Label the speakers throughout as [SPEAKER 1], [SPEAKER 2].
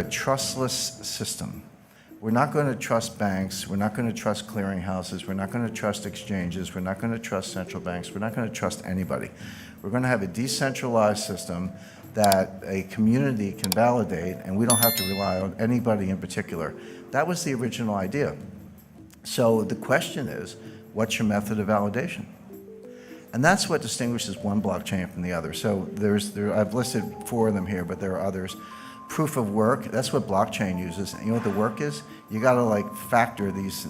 [SPEAKER 1] a trustless system. We're not going to trust banks. We're not going to trust clearinghouses. We're not going to trust exchanges. We're not going to trust central banks. We're not going to trust anybody. We're going to have a decentralized system that a community can validate, and we don't have to rely on anybody in particular. That was the original idea. So the question is, what's your method of validation? And that's what distinguishes one blockchain from the other. So I've listed 4 of them here, but there are others. Proof of work, that's what blockchain uses. And you know what the work is? You gotta like factor these,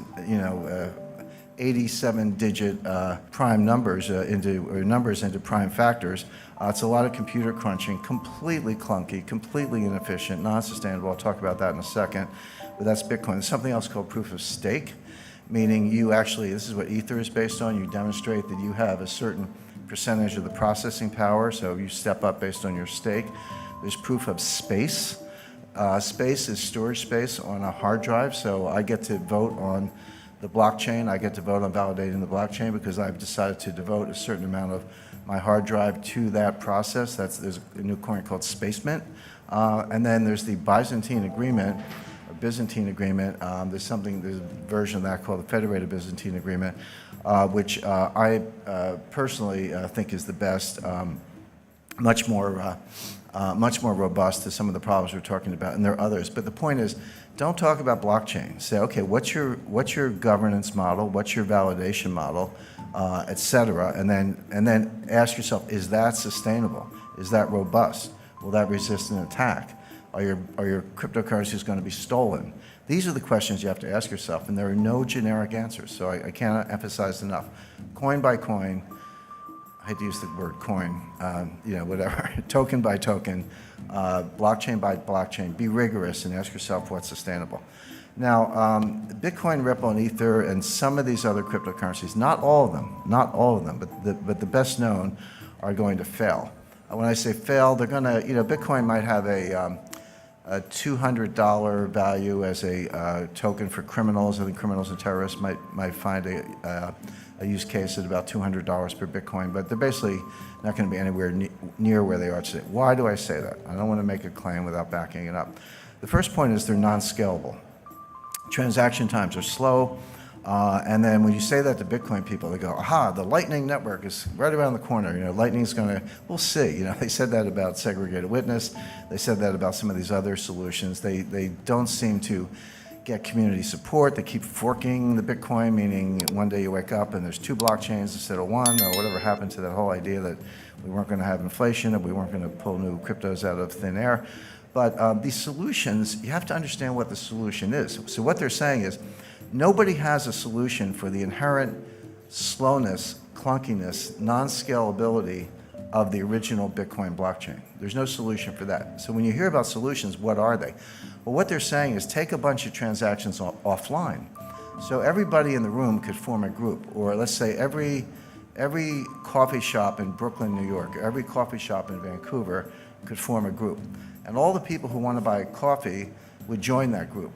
[SPEAKER 1] 87-digit prime numbers into prime factors. It's a lot of computer crunching, completely clunky, completely inefficient, non-sustainable. I'll talk about that in a second, but that's Bitcoin. There's something else called proof of stake, meaning you actually, this is what Ether is based on, you demonstrate that you have a certain percentage of the processing power, so you step up based on your stake. There's proof of space. Space is storage space on a hard drive, so I get to vote on the blockchain. I get to vote on validating the blockchain because I've decided to devote a certain amount of my hard drive to that process. There's a new coin called Space Mint. And then there's the Byzantine Agreement, or Byzantine Agreement. There's a version of that called the Federated Byzantine Agreement, which I personally think is the best, much more robust to some of the problems we're talking about, and there are others. But the point is, don't talk about blockchain. Say, okay, what's your governance model? What's your validation model, et cetera? And then ask yourself, is that sustainable? Is that robust? Will that resist an attack? Are your cryptocurrencies going to be stolen? These are the questions you have to ask yourself, and there are no generic answers. So I cannot emphasize enough. Coin by coin. I hate to use the word coin, whatever, token by token, blockchain by blockchain. Be rigorous and ask yourself what's sustainable. Now, Bitcoin, Ripple, and Ether, and some of these other cryptocurrencies, not all of them, but the best known are going to fail. When I say fail, they're going to, Bitcoin might have a $200 value as a token for criminals. I think criminals and terrorists might find a use case at about $200 per Bitcoin, but they're basically not going to be anywhere near where they are today. Why do I say that? I don't want to make a claim without backing it up. The first point is they're non-scalable. Transaction times are slow, and then when you say that to Bitcoin people, they go, aha, the Lightning Network is right around the corner. Lightning's going to, we'll see. They said that about segregated witness. They said that about some of these other solutions. They don't seem to get community support. They keep forking the Bitcoin, meaning one day you wake up and there's 2 blockchains instead of 1, or whatever happened to that whole idea that we weren't going to have inflation, and we weren't going to pull new cryptos out of thin air. But these solutions, you have to understand what the solution is. So what they're saying is, nobody has a solution for the inherent slowness, clunkiness, non-scalability of the original Bitcoin blockchain. There's no solution for that. So when you hear about solutions, what are they? Well, what they're saying is take a bunch of transactions offline. So everybody in the room could form a group, or let's say every coffee shop in Brooklyn, New York, every coffee shop in Vancouver could form a group. And all the people who want to buy coffee would join that group.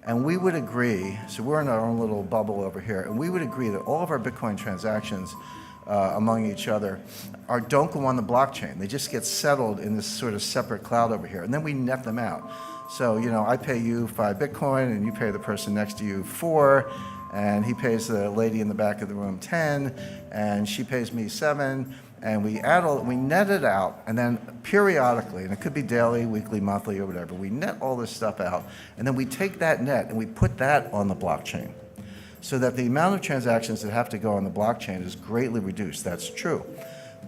[SPEAKER 1] And we would agree, so we're in our own little bubble over here, and we would agree that all of our Bitcoin transactions among each other don't go on the blockchain. They just get settled in this sort of separate cloud over here, and then we net them out. So, I pay you 5 Bitcoin, and you pay the person next to you 4, and he pays the lady in the back of the room 10, and she pays me 7, and we net it out, and then periodically, and it could be daily, weekly, monthly, or whatever, we net all this stuff out, and then we take that net and we put that on the blockchain, so that the amount of transactions that have to go on the blockchain is greatly reduced. That's true.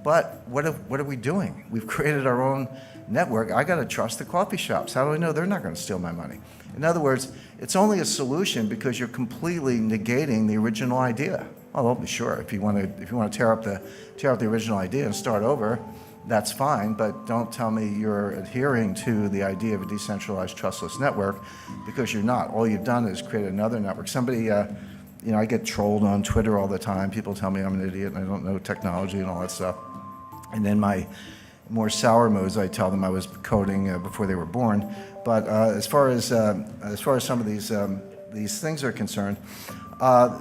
[SPEAKER 1] But what are we doing? We've created our own network. I got to trust the coffee shops. How do I know they're not going to steal my money? In other words, it's only a solution because you're completely negating the original idea. Well, sure, if you want to tear up the original idea and start over, that's fine, but don't tell me you're adhering to the idea of a decentralized trustless network, because you're not. All you've done is create another network. Somebody, I get trolled on Twitter all the time. People tell me I'm an idiot and I don't know technology and all that stuff. And then my more sour moods, I tell them I was coding before they were born. But as far as some of these things are concerned,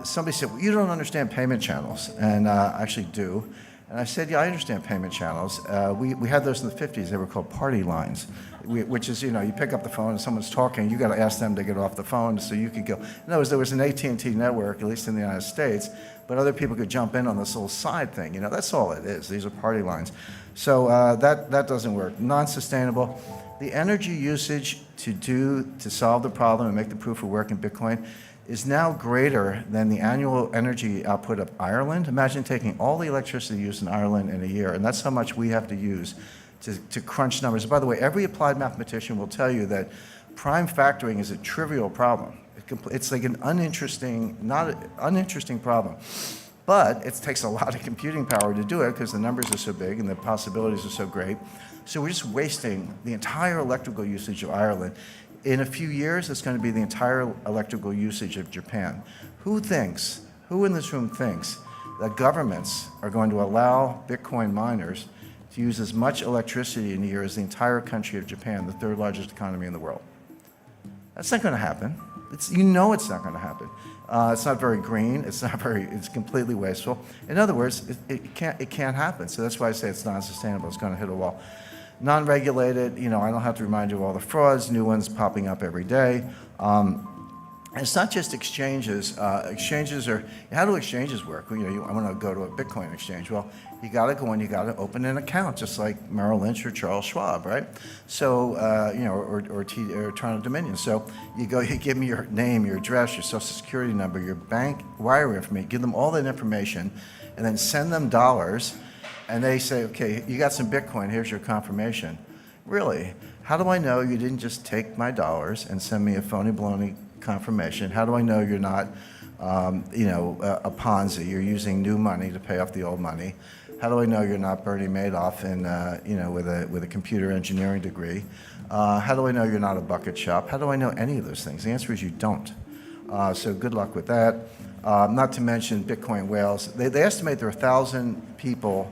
[SPEAKER 1] somebody said, well, you don't understand payment channels, and I actually do. And I said, yeah, I understand payment channels. We had those in the 50s. They were called party lines, which is, you pick up the phone and someone's talking. You got to ask them to get off the phone so you could go. In other words, there was an AT&T network, at least in the United States, but other people could jump in on this little side thing. That's all it is. These are party lines. So that doesn't work. Non-sustainable. The energy usage to solve the problem and make the proof of work in Bitcoin is now greater than the annual energy output of Ireland. Imagine taking all the electricity used in Ireland in a year, and that's how much we have to use to crunch numbers. By the way, every applied mathematician will tell you that prime factoring is a trivial problem. It's like an uninteresting problem. But it takes a lot of computing power to do it because the numbers are so big and the possibilities are so great. So we're just wasting the entire electrical usage of Ireland. In a few years, it's going to be the entire electrical usage of Japan. Who in this room thinks that governments are going to allow Bitcoin miners to use as much electricity in a year as the entire country of Japan, the third largest economy in the world? That's not going to happen. It's not going to happen. It's not very green. It's completely wasteful. In other words, it can't happen. So that's why I say it's non-sustainable. It's going to hit a wall. Non-regulated, I don't have to remind you of all the frauds, new ones popping up every day. It's not just exchanges. Exchanges are, how do exchanges work? I want to go to a Bitcoin exchange. Well, you got to go in, you got to open an account, just like Merrill Lynch or Charles Schwab, right? So, or Toronto Dominion. So you go, you give me your name, your address, your social security number, your bank wire information, give them all that information, and then send them dollars. And they say, okay, you got some Bitcoin, here's your confirmation. Really? How do I know you didn't just take my dollars and send me a phony baloney confirmation? How do I know you're not, a Ponzi? You're using new money to pay off the old money. How do I know you're not Bernie Madoff with a computer engineering degree? How do I know you're not a bucket shop? How do I know any of those things? The answer is you don't. So good luck with that. Not to mention Bitcoin whales. They estimate there are 1,000 people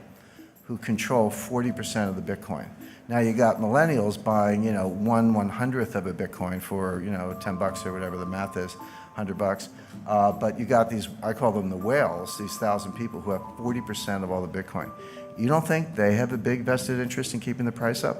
[SPEAKER 1] who control 40% of the Bitcoin. Now you got millennials buying, 1/100th of a Bitcoin for, $10 or whatever the math is, $100. But you got these, I call them the whales, these 1,000 people who have 40% of all the Bitcoin. You don't think they have a big vested interest in keeping the price up?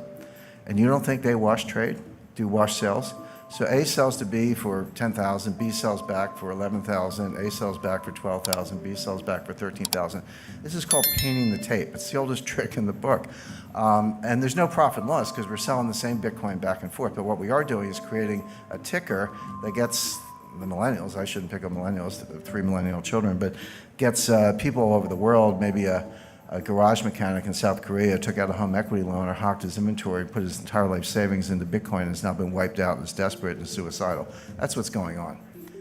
[SPEAKER 1] And you don't think they wash trade, do wash sales? So A sells to B for 10,000, B sells back for 11,000, A sells back for 12,000, B sells back for 13,000. This is called painting the tape. It's the oldest trick in the book. And there's no profit and loss because we're selling the same Bitcoin back and forth. But what we are doing is creating a ticker that gets the millennials, I shouldn't pick up millennials, 3 millennial children, but gets people all over the world, maybe a garage mechanic in South Korea took out a home equity loan or hocked his inventory, put his entire life savings into Bitcoin and has now been wiped out and is desperate and suicidal. That's what's going on.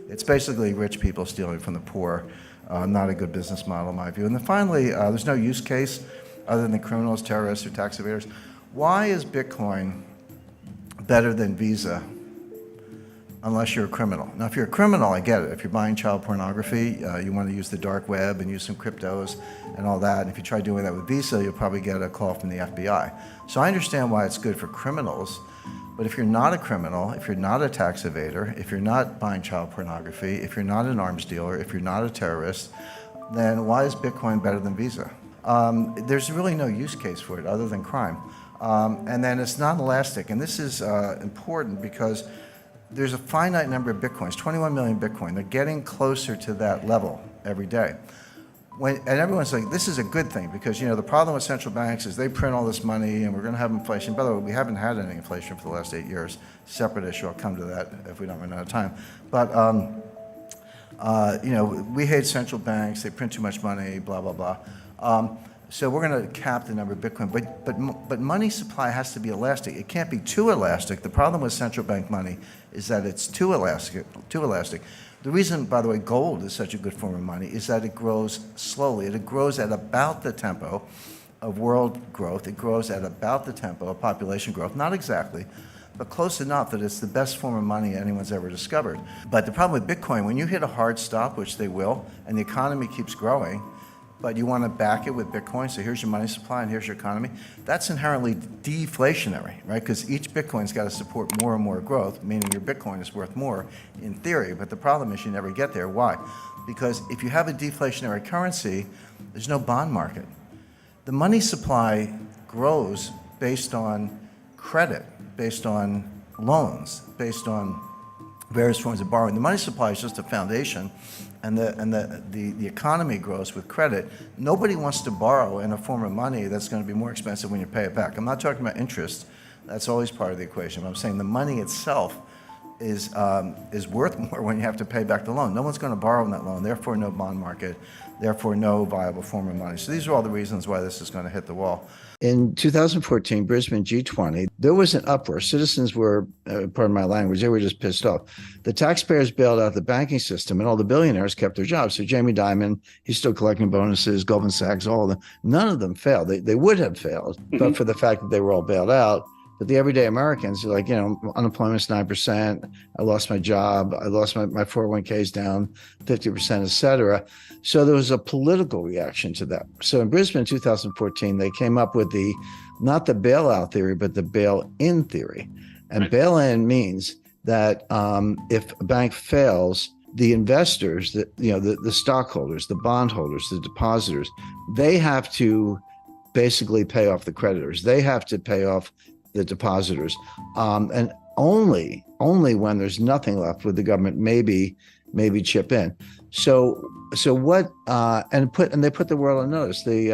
[SPEAKER 1] It's basically rich people stealing from the poor. Not a good business model in my view. And then finally, there's no use case other than criminals, terrorists, or tax evaders. Why is Bitcoin better than Visa unless you're a criminal? Now, if you're a criminal, I get it. If you're buying child pornography, you want to use the dark web and use some cryptos and all that. And if you try doing that with Visa, you'll probably get a call from the FBI. So I understand why it's good for criminals. But if you're not a criminal, if you're not a tax evader, if you're not buying child pornography, if you're not an arms dealer, if you're not a terrorist, then why is Bitcoin better than Visa? There's really no use case for it other than crime. And then it's non-elastic. And this is important because there's a finite number of Bitcoins, 21 million Bitcoin. They're getting closer to that level every day. And everyone's like, this is a good thing because, the problem with central banks is they print all this money and we're going to have inflation. By the way, we haven't had any inflation for the last 8 years. Separate issue. I'll come to that if we don't run out of time. But, we hate central banks. They print too much money, blah, blah, blah. So we're going to cap the number of Bitcoin. But money supply has to be elastic. It can't be too elastic. The problem with central bank money is that it's too elastic. The reason, by the way, gold is such a good form of money is that it grows slowly. It grows at about the tempo of world growth. It grows at about the tempo of population growth. Not exactly, but close enough that it's the best form of money anyone's ever discovered. But the problem with Bitcoin, when you hit a hard stop, which they will, and the economy keeps growing, but you want to back it with Bitcoin, so here's your money supply and here's your economy, that's inherently deflationary, right? Because each Bitcoin's got to support more and more growth, meaning your Bitcoin is worth more in theory, but the problem is you never get there. Why? Because if you have a deflationary currency, there's no bond market. The money supply grows based on credit, based on loans, based on various forms of borrowing. The money supply is just a foundation, and the economy grows with credit. Nobody wants to borrow in a form of money that's going to be more expensive when you pay it back. I'm not talking about interest. That's always part of the equation. I'm saying the money itself is worth more when you have to pay back the loan. No one's going to borrow on that loan, therefore no bond market, therefore no viable form of money. So these are all the reasons why this is going to hit the wall. In 2014, Brisbane G20, there was an uproar. Citizens were, pardon my language, they were just pissed off. The taxpayers bailed out the banking system, and all the billionaires kept their jobs. So Jamie Dimon, he's still collecting bonuses, Goldman Sachs, all of them. None of them failed. They would have failed, but for the fact that they were all bailed out. But the everyday Americans are like, unemployment's 9%. I lost my job. I lost my 401ks down 50%, et cetera. So there was a political reaction to that. So in Brisbane in 2014, they came up with not the bailout theory, but the bail-in theory. And bail-in means that if a bank fails, the investors, the stockholders, the bondholders, the depositors, they have to basically pay off the creditors. They have to pay off the depositors, and only when there's nothing left would the government maybe chip in. So what? And they put the world on notice. The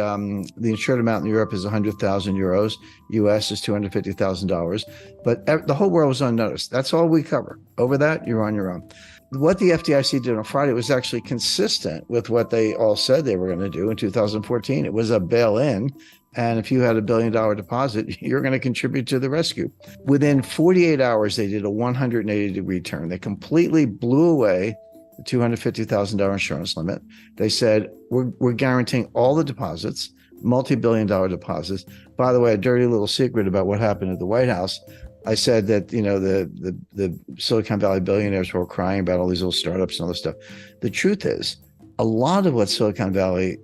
[SPEAKER 1] insured amount in Europe is 100,000 euros. U.S. is $250,000. But the whole world was on notice. That's all we cover. Over that, you're on your own. What the FDIC did on Friday was actually consistent with what they all said they were going to do in 2014. It was a bail-in. And if you had $1 billion deposit, you're going to contribute to the rescue. Within 48 hours, they did a 180-degree turn. They completely blew away the $250,000 insurance limit. They said, we're guaranteeing all the deposits, multi-billion-dollar deposits. By the way, a dirty little secret about what happened at the White House. I said that, the Silicon Valley billionaires were crying about all these little startups and all this stuff. The truth is, a lot of what Silicon Valley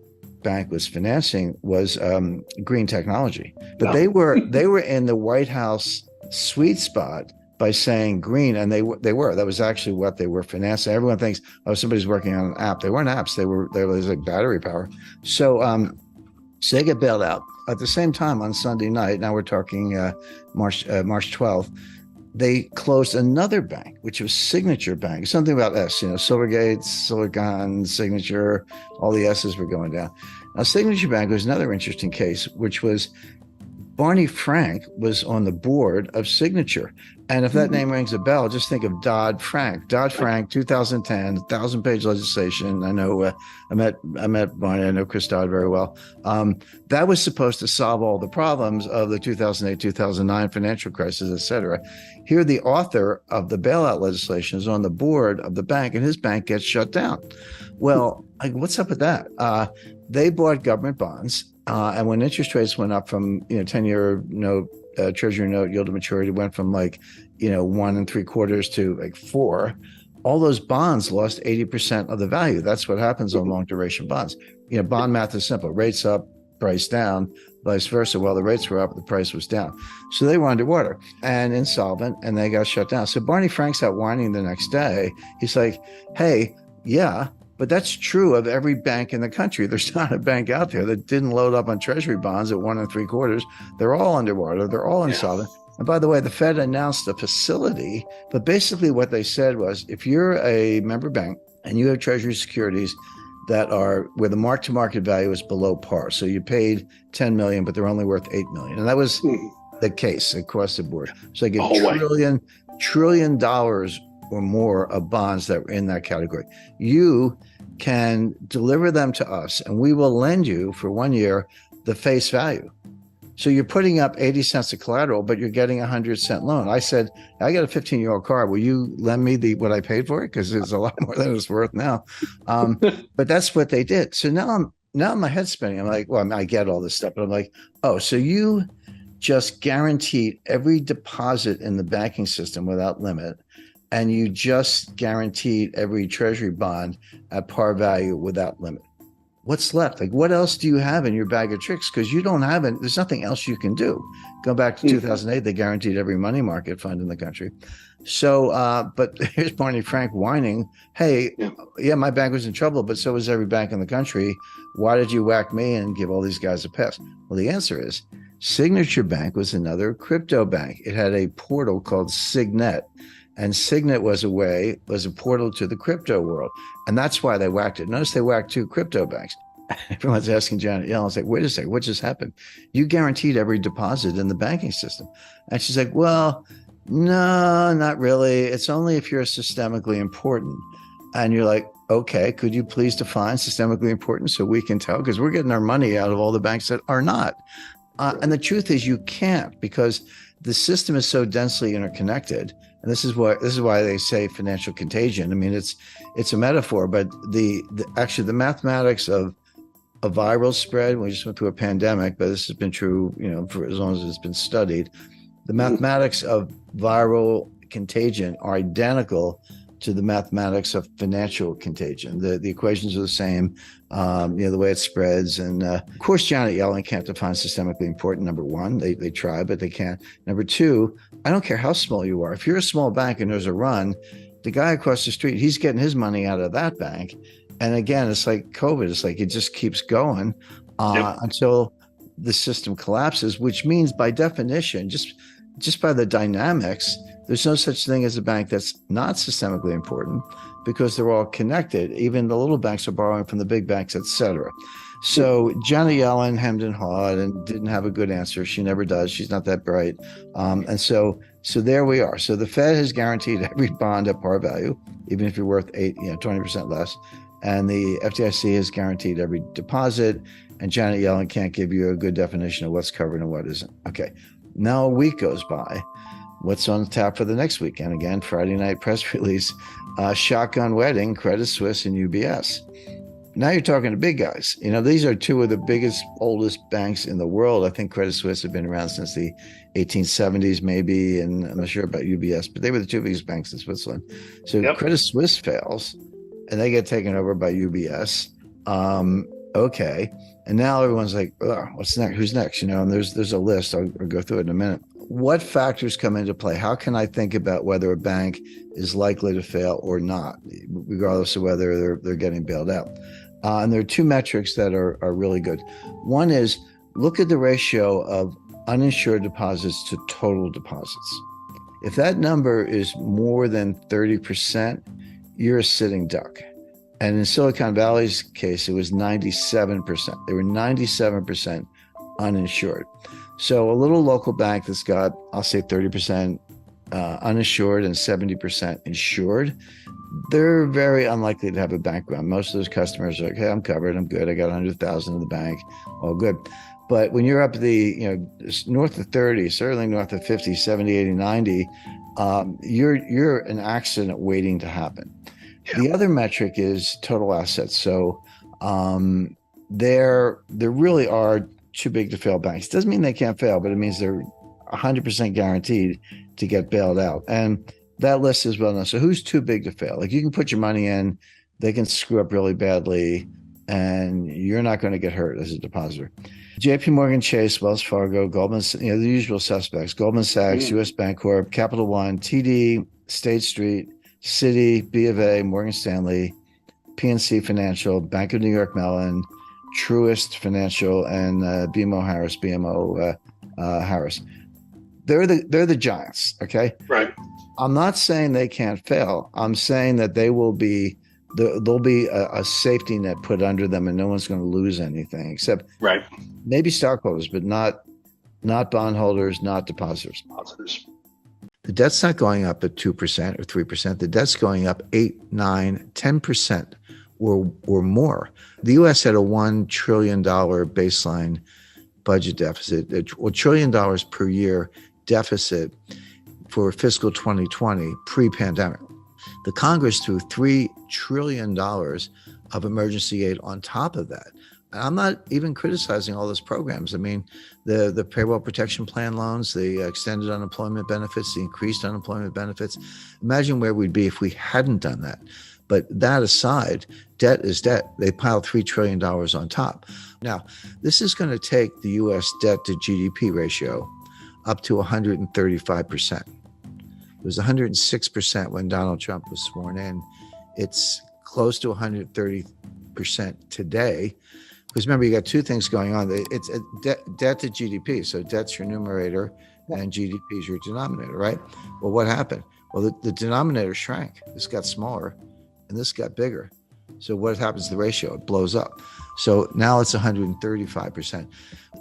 [SPEAKER 1] Bank was financing was green technology, but they were in the White House sweet spot by saying green, and they were. That was actually what they were financing. Everyone thinks, oh, somebody's working on an app. They weren't apps. They was like battery power. So they get bailed out. At the same time, on Sunday night, now we're talking March 12th, they closed another bank, which was Signature Bank. Something about S, Silvergate, Silicon, Signature, all the S's were going down. Now, Signature Bank was another interesting case, which was Barney Frank was on the board of Signature. And if that name rings a bell, just think of Dodd-Frank. Dodd-Frank, 2010, 1,000-page legislation. I know I met Barney. I know Chris Dodd very well. That was supposed to solve all the problems of the 2008, 2009 financial crisis, et cetera. Here, the author of the bailout legislation is on the board of the bank, and his bank gets shut down. Well, what's up with that? They bought government bonds. And when interest rates went up from 10-year note, treasury note yield to maturity went from 1 3/4 to 4, all those bonds lost 80% of the value. That's what happens on long duration bonds. Bond math is simple: rates up, price down, vice versa. Well, the rates were up, the price was down. So they were underwater and insolvent, and they got shut down. So Barney Frank's out whining the next day. He's like, hey, yeah, but that's true of every bank in the country. There's not a bank out there that didn't load up on treasury bonds at 1 3/4. They're all underwater. They're all insolvent. And by the way, the Fed announced a facility, but basically what they said was, if you're a member bank and you have treasury securities that are where the mark-to-market value is below par, so you paid $10 million, but they're only worth $8 million. And that was the case across the board. So they get trillion dollars or more of bonds that were in that category. You can deliver them to us, and we will lend you for 1 year the face value. So you're putting up 80 cents of collateral, but you're getting a 100-cent loan. I said, I got a 15-year-old car. Will you lend me what I paid for it? Because it's a lot more than it's worth now. But that's what they did. So now my head's spinning. I'm like, well, I get all this stuff, but I'm like, oh, so you just guaranteed every deposit in the banking system without limit, and you just guaranteed every treasury bond at par value without limit. What's left? What else do you have in your bag of tricks? Because you don't have it. There's nothing else you can do. Go back to 2008, they guaranteed every money market fund in the country. So, but here's Barney Frank whining, hey,
[SPEAKER 2] Yeah.
[SPEAKER 1] yeah, my bank was in trouble, but so was every bank in the country. Why did you whack me and give all these guys a pass? Well, the answer is Signature Bank was another crypto bank. It had a portal called Signet, and Signet was a portal to the crypto world. And that's why they whacked it. Notice they whacked two crypto banks. Everyone's asking Janet Yellen, it's like, wait a second, what just happened? You guaranteed every deposit in the banking system. And she's like, well, no, not really. It's only if you're systemically important. And you're like, okay, could you please define systemically important so we can tell? Because we're getting our money out of all the banks that are not. And the truth is, you can't, because the system is so densely interconnected. And this is why they say financial contagion. I mean, it's a metaphor, but actually the mathematics of a viral spread. We just went through a pandemic, but this has been true, for as long as it's been studied. The mathematics of viral contagion are identical to the mathematics of financial contagion. The equations are the same, the way it spreads. And of course, Janet Yellen can't define systemically important. Number one, they try, but they can't. Number two, I don't care how small you are. If you're a small bank and there's a run, the guy across the street, he's getting his money out of that bank. And again, it's like COVID. It's like it just keeps going until the system collapses, which means by definition, just by the dynamics, there's no such thing as a bank that's not systemically important because they're all connected. Even the little banks are borrowing from the big banks, et cetera. So Janet Yellen hemmed and hawed and didn't have a good answer. She never does. She's not that bright. And so there we are. So the Fed has guaranteed every bond at par value, even if you're worth 20% less. And the FDIC has guaranteed every deposit. And Janet Yellen can't give you a good definition of what's covered and what isn't. Okay. Now a week goes by. What's on tap for the next weekend? Again, Friday night press release, shotgun wedding, Credit Suisse and UBS. Now you're talking to big guys. These are two of the biggest, oldest banks in the world. I think Credit Suisse have been around since the 1870s, maybe, and I'm not sure about UBS, but they were the two biggest banks in Switzerland. So Credit Suisse fails, and they get taken over by UBS. Okay. And now everyone's like, oh, what's next? Who's next? And there's a list. I'll go through it in a minute. What factors come into play? How can I think about whether a bank is likely to fail or not, regardless of whether they're getting bailed out? And there are two metrics that are really good. One is look at the ratio of uninsured deposits to total deposits. If that number is more than 30%, you're a sitting duck. And in Silicon Valley's case, it was 97%. They were 97% uninsured. So a little local bank that's got, I'll say 30% uninsured and 70% insured, they're very unlikely to have a bank run. Most of those customers are like, hey, I'm covered. I'm good. I got 100,000 in the bank. All good. But when you're up north of 30, certainly north of 50, 70, 80, 90, you're an accident waiting to happen. Yeah. The other metric is total assets. So there really are too big to fail banks. Doesn't mean they can't fail, but it means they're 100% guaranteed to get bailed out. And that list is well known. So who's too big to fail? Like, you can put your money in, they can screw up really badly, and you're not going to get hurt as a depositor. JP Morgan Chase, Wells Fargo, Goldman, the usual suspects, Goldman Sachs, US Bancorp, Capital One, TD, State Street, Citi, B of A, Morgan Stanley, PNC Financial, Bank of New York Mellon, Truist Financial, and BMO Harris. They're the giants, okay?
[SPEAKER 2] Right.
[SPEAKER 1] I'm not saying they can't fail. I'm saying that there'll be a safety net put under them, and no one's going to lose anything except maybe stockholders, but not bondholders, not depositors. The debt's not going up at 2% or 3%. The debt's going up 8, 9, 10% or more. The U.S. had a $1 trillion baseline budget deficit, $1 trillion per year deficit for fiscal 2020 pre-pandemic. The Congress threw $3 trillion of emergency aid on top of that. And I'm not even criticizing all those programs. I mean, the payroll protection plan loans, the extended unemployment benefits, the increased unemployment benefits. Imagine where we'd be if we hadn't done that. But that aside, debt is debt. They piled $3 trillion on top. Now, this is going to take the U.S. debt to GDP ratio up to 135%. It was 106% when Donald Trump was sworn in. It's close to 130% today. Because remember, you got two things going on. It's a debt to GDP. So debt's your numerator and GDP is your denominator, right? Well, what happened? Well, the denominator shrank. This got smaller and this got bigger. So what happens to the ratio? It blows up. So now it's 135%.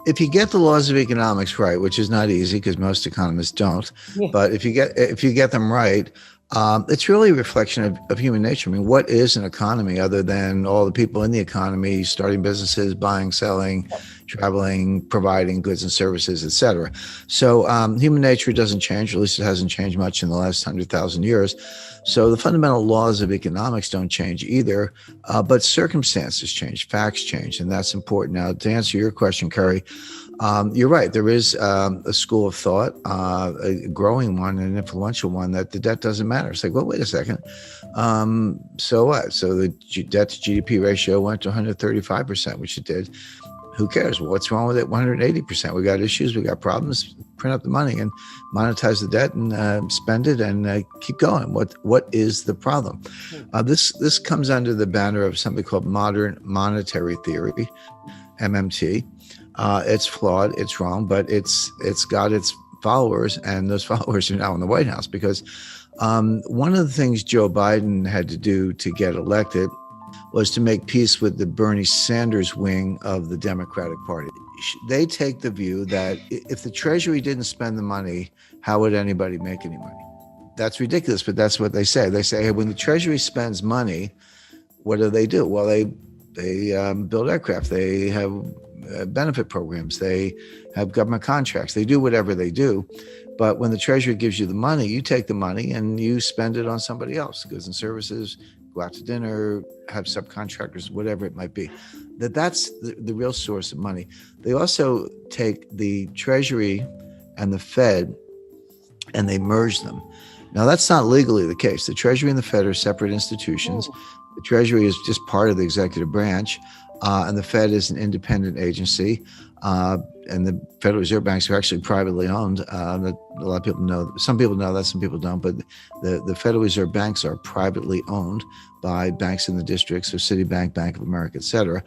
[SPEAKER 1] If you get the laws of economics right, which is not easy because most economists don't, but if you get them right, it's really a reflection of human nature. I mean, what is an economy other than all the people in the economy starting businesses, buying, selling, traveling, providing goods and services, et cetera. So human nature doesn't change, or at least it hasn't changed much in the last 100,000 years. So the fundamental laws of economics don't change either, but circumstances change, facts change, and that's important. Now, to answer your question, Kerry, you're right. There is a school of thought, a growing one, an influential one, that the debt doesn't matter. It's like, well, wait a second. So what? So the debt to GDP ratio went to 135%, which it did. Who cares? Well, what's wrong with it? 180%. We got issues. We got problems. Print up the money and monetize the debt and spend it and keep going. What is the problem? This comes under the banner of something called modern monetary theory, MMT. It's flawed, it's wrong, but it's got its followers, and those followers are now in the White House because one of the things Joe Biden had to do to get elected was to make peace with the Bernie Sanders wing of the Democratic Party. They take the view that if the Treasury didn't spend the money, how would anybody make any money? That's ridiculous, but that's what they say. They say, hey, when the Treasury spends money, what do? Well, they build aircraft. They have benefit programs. They have government contracts. They do whatever they do. But when the Treasury gives you the money, you take the money and you spend it on somebody else, goods and services, go out to dinner, have subcontractors, whatever it might be. That's the real source of money. They also take the Treasury and the Fed and they merge them. Now, that's not legally the case. The Treasury and the Fed are separate institutions. The Treasury is just part of the executive branch, and the Fed is an independent agency. And the Federal Reserve banks are actually privately owned. A lot of people know. Some people know that, some people don't. But the Federal Reserve banks are privately owned by banks in the districts, so Citibank, Bank of America, et cetera.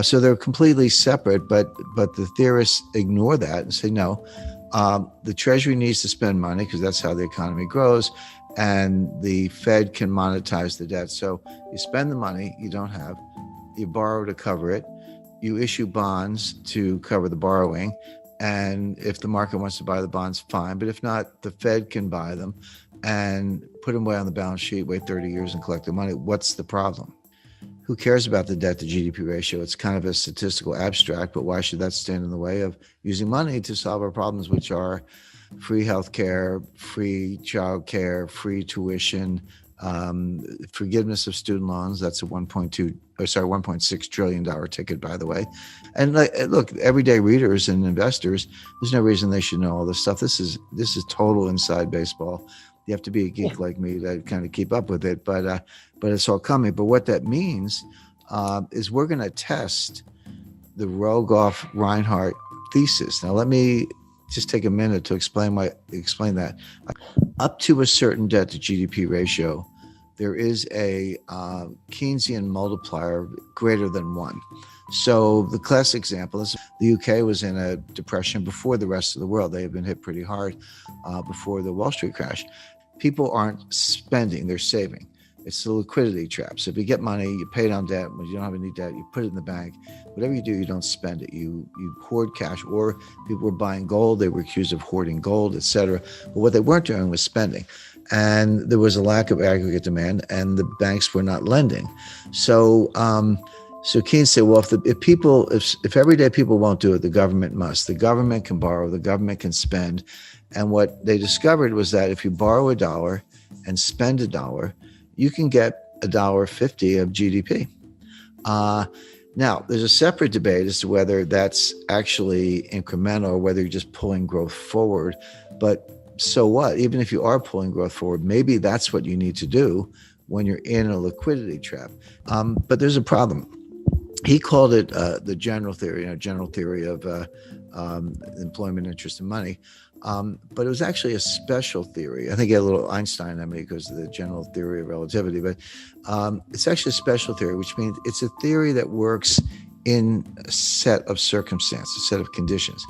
[SPEAKER 1] So they're completely separate. But the theorists ignore that and say, no, the Treasury needs to spend money because that's how the economy grows. And the Fed can monetize the debt. So you spend the money you don't have, you borrow to cover it, you issue bonds to cover the borrowing. And if the market wants to buy the bonds, fine. But if not, the Fed can buy them and put them away on the balance sheet, wait 30 years and collect the money. What's the problem? Who cares about the debt to GDP ratio? It's kind of a statistical abstract, but why should that stand in the way of using money to solve our problems, which are free healthcare, free childcare, free tuition, forgiveness of student loans. That's a $1.6 trillion ticket, by the way. And look, everyday readers and investors, there's no reason they should know all this stuff. This is total inside baseball. You have to be a geek like me to kind of keep up with it, but it's all coming. But what that means is we're going to test the Rogoff-Reinhardt thesis. Now, let me just take a minute to explain that. Up to a certain debt to GDP ratio, there is a Keynesian multiplier greater than 1. So the classic example is the UK was in a depression before the rest of the world. They have been hit pretty hard before the Wall Street crash. People aren't spending, they're saving. It's the liquidity trap. So if you get money, you pay down debt. When you don't have any debt, you put it in the bank. Whatever you do, you don't spend it. You hoard cash. Or people were buying gold. They were accused of hoarding gold, et cetera. But what they weren't doing was spending. And there was a lack of aggregate demand, and the banks were not lending. So Keynes said, well, if everyday people won't do it, the government must. The government can borrow. The government can spend. And what they discovered was that if you borrow $1 and spend $1, you can get $1.50 of GDP. Now, there's a separate debate as to whether that's actually incremental or whether you're just pulling growth forward. But so what? Even if you are pulling growth forward, maybe that's what you need to do when you're in a liquidity trap. But there's a problem. He called it the general theory of employment, interest, and money.
[SPEAKER 2] But it was actually a special theory. I think it had a little Einstein in me because of the general theory of relativity, but it's actually a special theory, which means it's a theory that works in a set of circumstances, a set of conditions.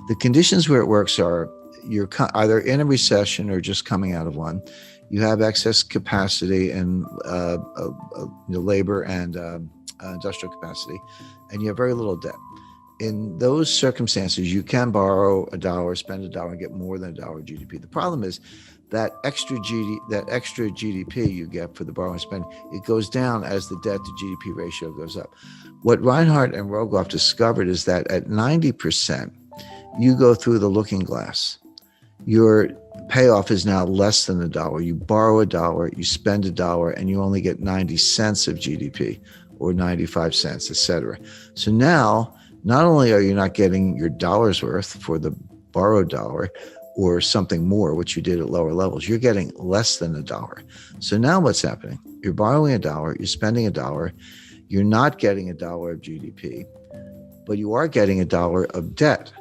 [SPEAKER 2] The conditions where it works are you're either in a recession or just coming out of one. You have excess capacity and labor and industrial capacity, and you have very little debt. In those circumstances, you can borrow $1, spend $1, and get more than $1 GDP. The problem is that extra GDP you get for the borrow and spend, it goes down as the debt to GDP ratio goes up. What Reinhardt and Rogoff discovered is that at 90%, you go through the looking glass. Your payoff is now less than $1. You borrow $1, you spend $1, and you only get 90 cents of GDP or 95 cents, et cetera. So now, not only are you not getting your dollar's worth for the borrowed dollar or something more, which you did at lower levels, you're getting less than $1. So now what's happening? You're borrowing $1, you're spending $1, you're not getting $1 of GDP, but you are getting $1 of debt,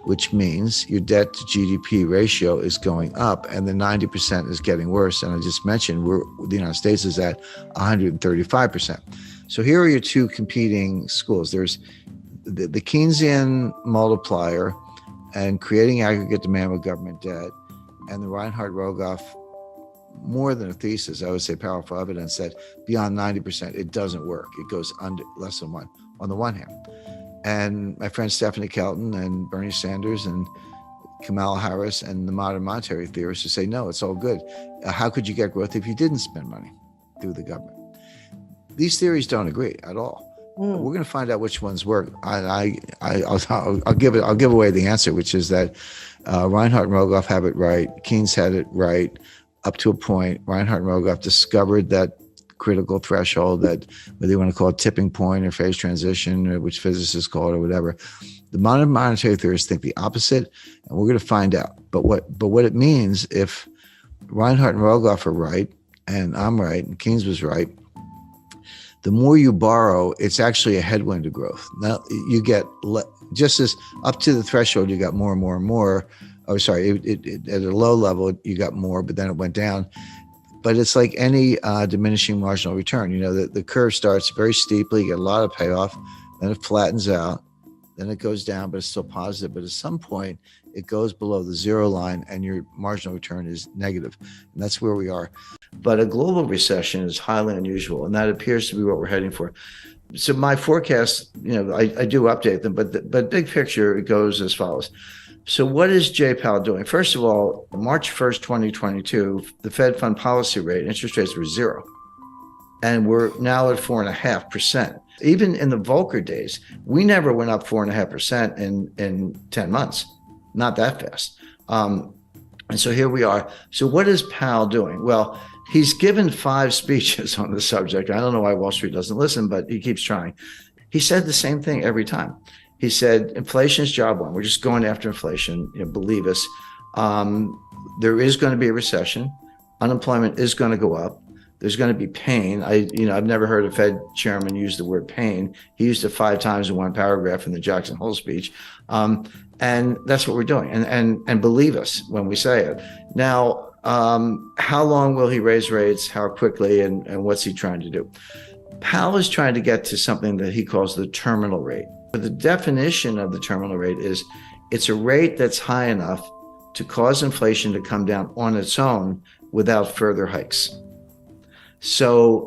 [SPEAKER 2] which means your debt to GDP ratio is going up and the 90% is getting worse. And I just mentioned the United States is at 135%. So here are your two competing schools. There's the Keynesian multiplier and creating aggregate demand with government debt, and the Reinhardt-Rogoff, more than a thesis, I would say powerful evidence that beyond 90%, it doesn't work. It goes under less than one, on the one hand. And my friend Stephanie Kelton and Bernie Sanders and Kamala Harris and the modern monetary theorists who say, no, it's all good. How could you get growth if you didn't spend money through the government? These theories don't agree at all. We're going to find out which ones work. I'll give away the answer, which is that Reinhardt and Rogoff have it right. Keynes had it right up to a point. Reinhardt and Rogoff discovered that critical threshold, that whether you want to call it tipping point or phase transition, or which physicists call it or whatever. The modern monetary theorists think the opposite, and we're going to find out. But what it means if Reinhardt and Rogoff are right, and I'm right, and Keynes was right, the more you borrow, it's actually a headwind to growth. Now you get just as up to the threshold, you got more and more and more. Oh, sorry, at a low level, you got more, but then it went down. But it's like any diminishing marginal return. You know, the curve starts very steeply, you get a lot of payoff, then it flattens out, then it goes down, but it's still positive. But at some point, it goes below the zero line and your marginal return is negative. And that's where we are. But a global recession is highly unusual, and that appears to be what we're heading for. So my forecast, I do update them, but big picture, it goes as follows. So what is Jay Powell doing? First of all, March 1st, 2022, the Fed fund policy rate, interest rates were 0. And we're now at 4.5%. Even in the Volcker days, we never went up 4.5% in 10 months. Not that fast. And so here we are. So what is Powell doing? Well, he's given 5 speeches on the subject. I don't know why Wall Street doesn't listen, but he keeps trying. He said the same thing every time. He said, inflation is job one. We're just going after inflation. Believe us. There is going to be a recession. Unemployment is going to go up. There's going to be pain. I've never heard a Fed chairman use the word pain. He used it 5 times in one paragraph in the Jackson Hole speech. And that's what we're doing. And believe us when we say it. Now, how long will he raise rates? How quickly? And what's he trying to do? Powell is trying to get to something that he calls the terminal rate. The definition of the terminal rate is it's a rate that's high enough to cause inflation to come down on its own without further hikes. So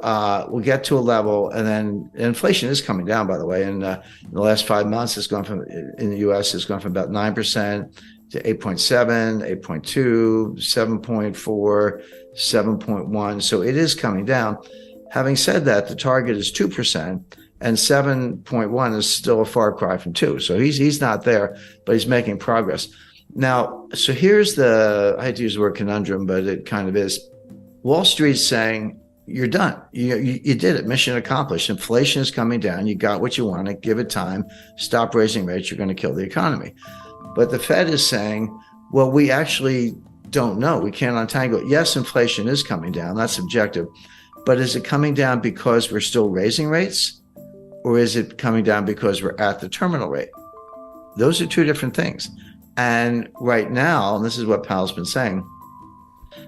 [SPEAKER 2] we'll get to a level, and then inflation is coming down, by the way. And in the last 5 months, in the U.S., it's gone from about 9% to 8.7, 8.2, 7.4, 7.1. So it is coming down. Having said that, the target is 2%, and 7.1 is still a far cry from 2. So he's not there, but he's making progress. Now, so here's I hate to use the word conundrum, but it kind of is. Wall Street's saying, you're done. You did it. Mission accomplished. Inflation is coming down. You got what you wanted. Give it time. Stop raising rates. You're going to kill the economy. But the Fed is saying, well, we actually don't know. We can't untangle it. Yes, inflation is coming down. That's subjective. But is it coming down because we're still raising rates? Or is it coming down because we're at the terminal rate? Those are two different things. And right now, and this is what Powell's been saying,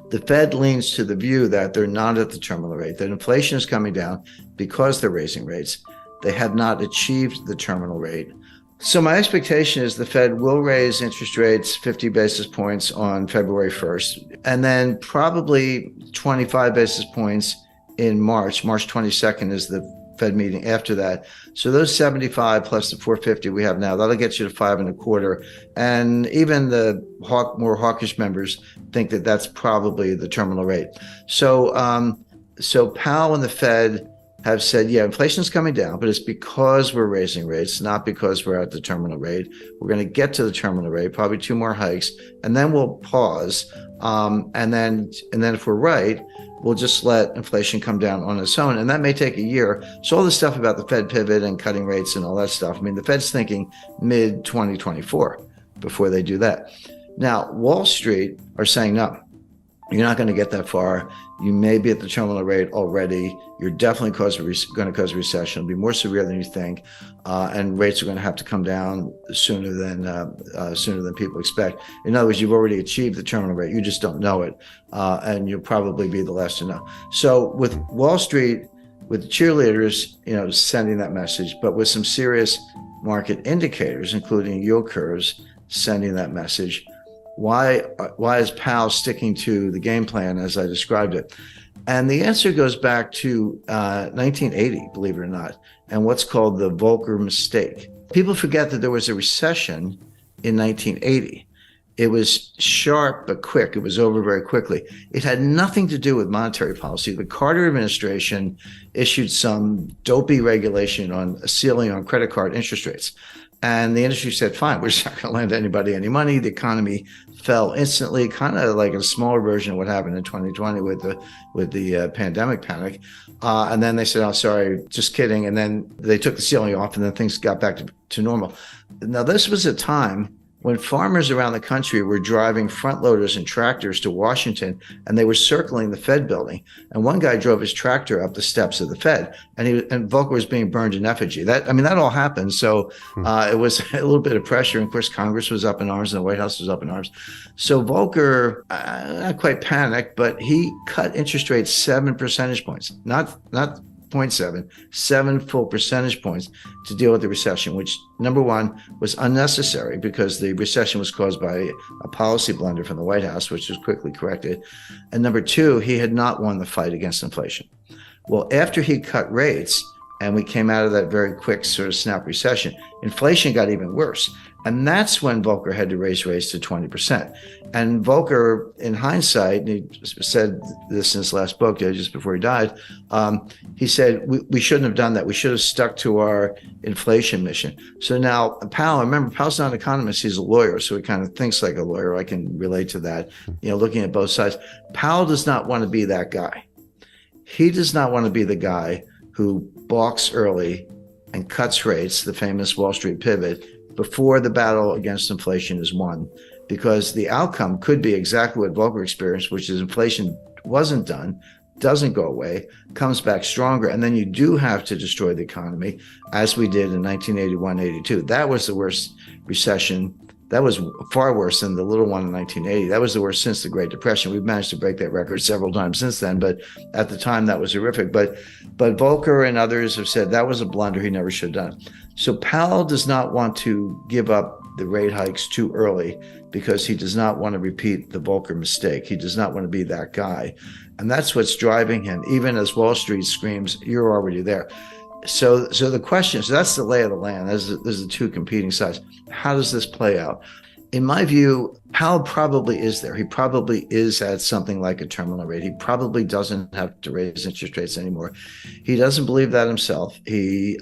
[SPEAKER 2] the Fed leans to the view that they're not at the terminal rate, that inflation is coming down because they're raising rates. They have not achieved the terminal rate. So my expectation is the Fed will raise interest rates 50 basis points on February 1st, and then probably 25 basis points in March. March 22nd is the Fed meeting after that. So those 75 plus the 450 we have now, that'll get you to 5.25. And even the more hawkish members think that that's probably the terminal rate. So, so Powell and the Fed have said, yeah, inflation's coming down, but it's because we're raising rates, not because we're at the terminal rate. We're going to get to the terminal rate, probably 2 more hikes, and then we'll pause. And then if we're right, we'll just let inflation come down on its own. And that may take a year. So all this stuff about the Fed pivot and cutting rates and all that stuff, I mean, the Fed's thinking mid 2024 before they do that. Now, Wall Street are saying, no, you're not going to get that far. You may be at the terminal rate already. You're definitely going to cause a recession. It'll be more severe than you think, and rates are going to have to come down sooner than people expect. In other words, you've already achieved the terminal rate. You just don't know it, and you'll probably be the last to know. So with Wall Street, with the cheerleaders, sending that message, but with some serious market indicators, including yield curves, sending that message. Why is Powell sticking to the game plan as I described it? And the answer goes back to 1980, believe it or not, and what's called the Volcker mistake. People forget that there was a recession in 1980. It was sharp but quick. It was over very quickly. It had nothing to do with monetary policy. The Carter administration issued some dopey regulation on a ceiling on credit card interest rates. And the industry said, fine, we're just not going to lend anybody any money. The economy fell instantly, kind of like a smaller version of what happened in 2020 with the pandemic panic. And then they said, oh, sorry, just kidding. And then they took the ceiling off and then things got back to normal. Now, this was a time when farmers around the country were driving front loaders and tractors to Washington, and they were circling the Fed building. And one guy drove his tractor up the steps of the Fed, and Volcker was being burned in effigy. That all happened. So it was a little bit of pressure. And of course, Congress was up in arms and the White House was up in arms. So Volcker, not quite panicked, but he cut interest rates 7 percentage points, not 0.7, 7 full percentage points to deal with the recession, which, number one, was unnecessary because the recession was caused by a policy blunder from the White House, which was quickly corrected. And number two, he had not won the fight against inflation. Well, after he cut rates and we came out of that very quick sort of snap recession, inflation got even worse. And that's when Volcker had to raise rates to 20%. And Volcker, in hindsight, and he said this in his last book, just before he died, he said, we shouldn't have done that. We should have stuck to our inflation mission. So now Powell, remember, Powell's not an economist, he's a lawyer, so he kind of thinks like a lawyer. I can relate to that, looking at both sides. Powell does not want to be that guy. He does not want to be the guy who balks early and cuts rates, the famous Wall Street pivot, before the battle against inflation is won, because the outcome could be exactly what Volcker experienced, which is inflation wasn't done, doesn't go away, comes back stronger, and then you do have to destroy the economy, as we did in 1981-82. That was the worst recession. That was far worse than the little one in 1980. That was the worst since the Great Depression. We've managed to break that record several times since then, but at the time that was horrific. But Volcker and others have said that was a blunder he never should have done. So Powell does not want to give up the rate hikes too early because he does not want to repeat the Volcker mistake. He does not want to be that guy. And that's what's driving him, even as Wall Street screams, you're already there. So the question, so that's the lay of the land. There's the two competing sides. How does this play out? In my view, Powell probably is there. He probably is at something like a terminal rate. He probably doesn't have to raise interest rates anymore. He doesn't believe that himself. His